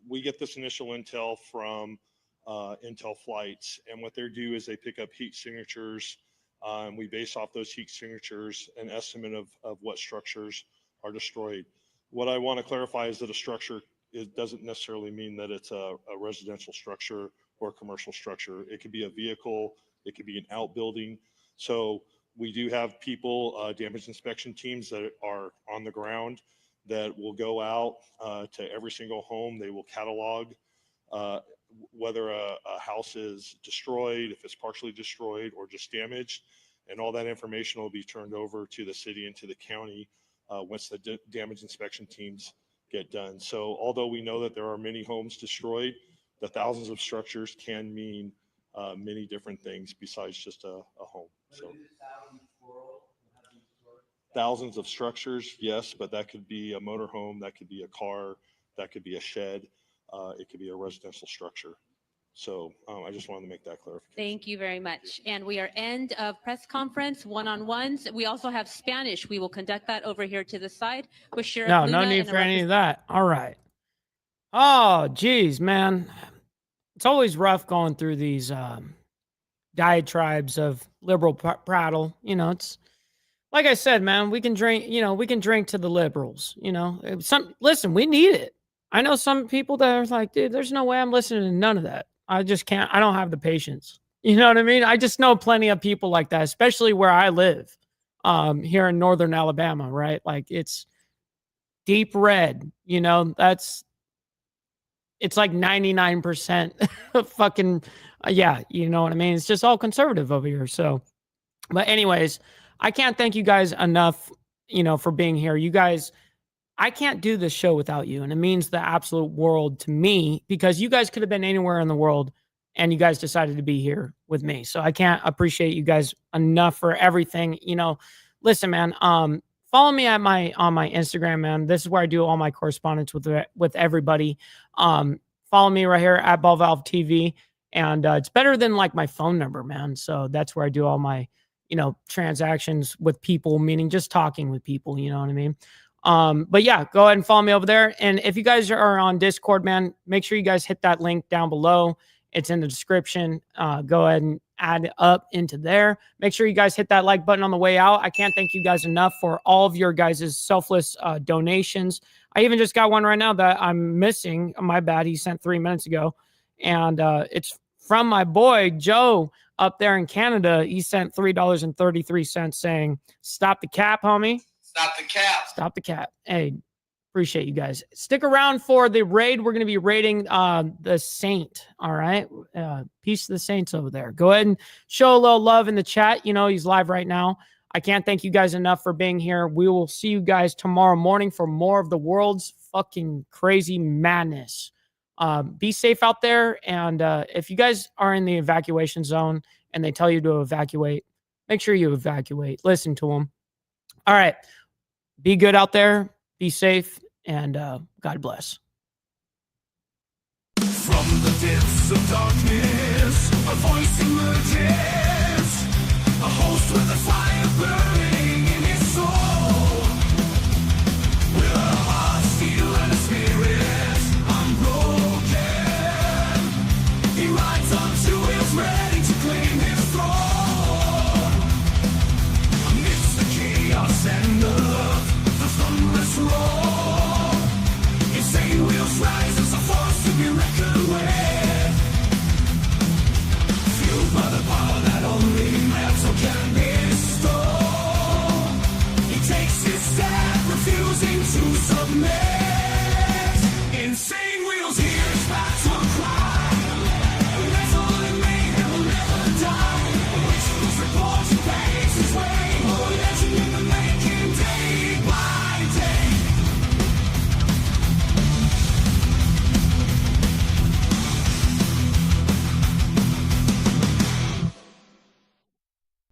We get this initial intel from Intel flights, and what they do is they pick up heat signatures, and we base off those heat signatures an estimate of what structures are destroyed. What I want to clarify is that a structure, it doesn't necessarily mean that it's a residential structure or a commercial structure. It could be a vehicle, it could be an outbuilding. So we do have people, damage inspection teams that are on the ground that will go out to every single home. They will catalog whether a house is destroyed, if it's partially destroyed or just damaged, and all that information will be turned over to the city and to the county once the damage inspection teams get done. So although we know that there are many homes destroyed, the thousands of structures can mean many different things besides just a home. So thousands of structures, yes, but that could be a motorhome, that could be a car, that could be a shed, it could be a residential structure. So I just wanted to make that clarification. Thank you very much. And we are end of press conference, one-on-ones. We also have Spanish. We will conduct that over here to the side with Sheriff No, Luna no need and for a any of that. All right. Oh, geez, man. It's always rough going through these diatribes of liberal prattle. You know, it's like I said, man, we can drink, we can drink to the liberals, listen, we need it. I know some people that are like, dude, there's no way I'm listening to none of that. I just can't. I don't have the patience. You know what I mean? I just know plenty of people like that, especially where I live here in northern Alabama, right? Like it's deep red, it's like 99% fucking, yeah, you know what I mean? It's just all conservative over here. So, but anyways, I can't thank you guys enough, for being here. You guys, I can't do this show without you. And it means the absolute world to me because you guys could have been anywhere in the world and you guys decided to be here with me. So I can't appreciate you guys enough for everything. Listen, man, follow me on my Instagram, man. This is where I do all my correspondence with everybody. Follow me right here at Ball Valve TV. And it's better than like my phone number, man. So that's where I do all my, transactions with people, meaning just talking with people, you know what I mean? But yeah, go ahead and follow me over there. And if you guys are on Discord, man, make sure you guys hit that link down below. It's in the description. Go ahead and add up into there. Make sure you guys hit that like button on the way out. I can't thank you guys enough for all of your guys' selfless donations. I even just got one right now that I'm missing. My bad. He sent 3 minutes ago. And it's from my boy, Joe, up there in Canada. He sent $3.33 saying, stop the cap, homie. Stop the cap. Stop the cap. Hey, appreciate you guys. Stick around for the raid. We're going to be raiding the Saint. All right. Peace to the Saints over there. Go ahead and show a little love in the chat. He's live right now. I can't thank you guys enough for being here. We will see you guys tomorrow morning for more of the world's fucking crazy madness. Be safe out there. And if you guys are in the evacuation zone and they tell you to evacuate, make sure you evacuate. Listen to them. All right. Be good out there. Be safe. And God bless. From the depths of darkness, a voice emerges, a host with a fire burning.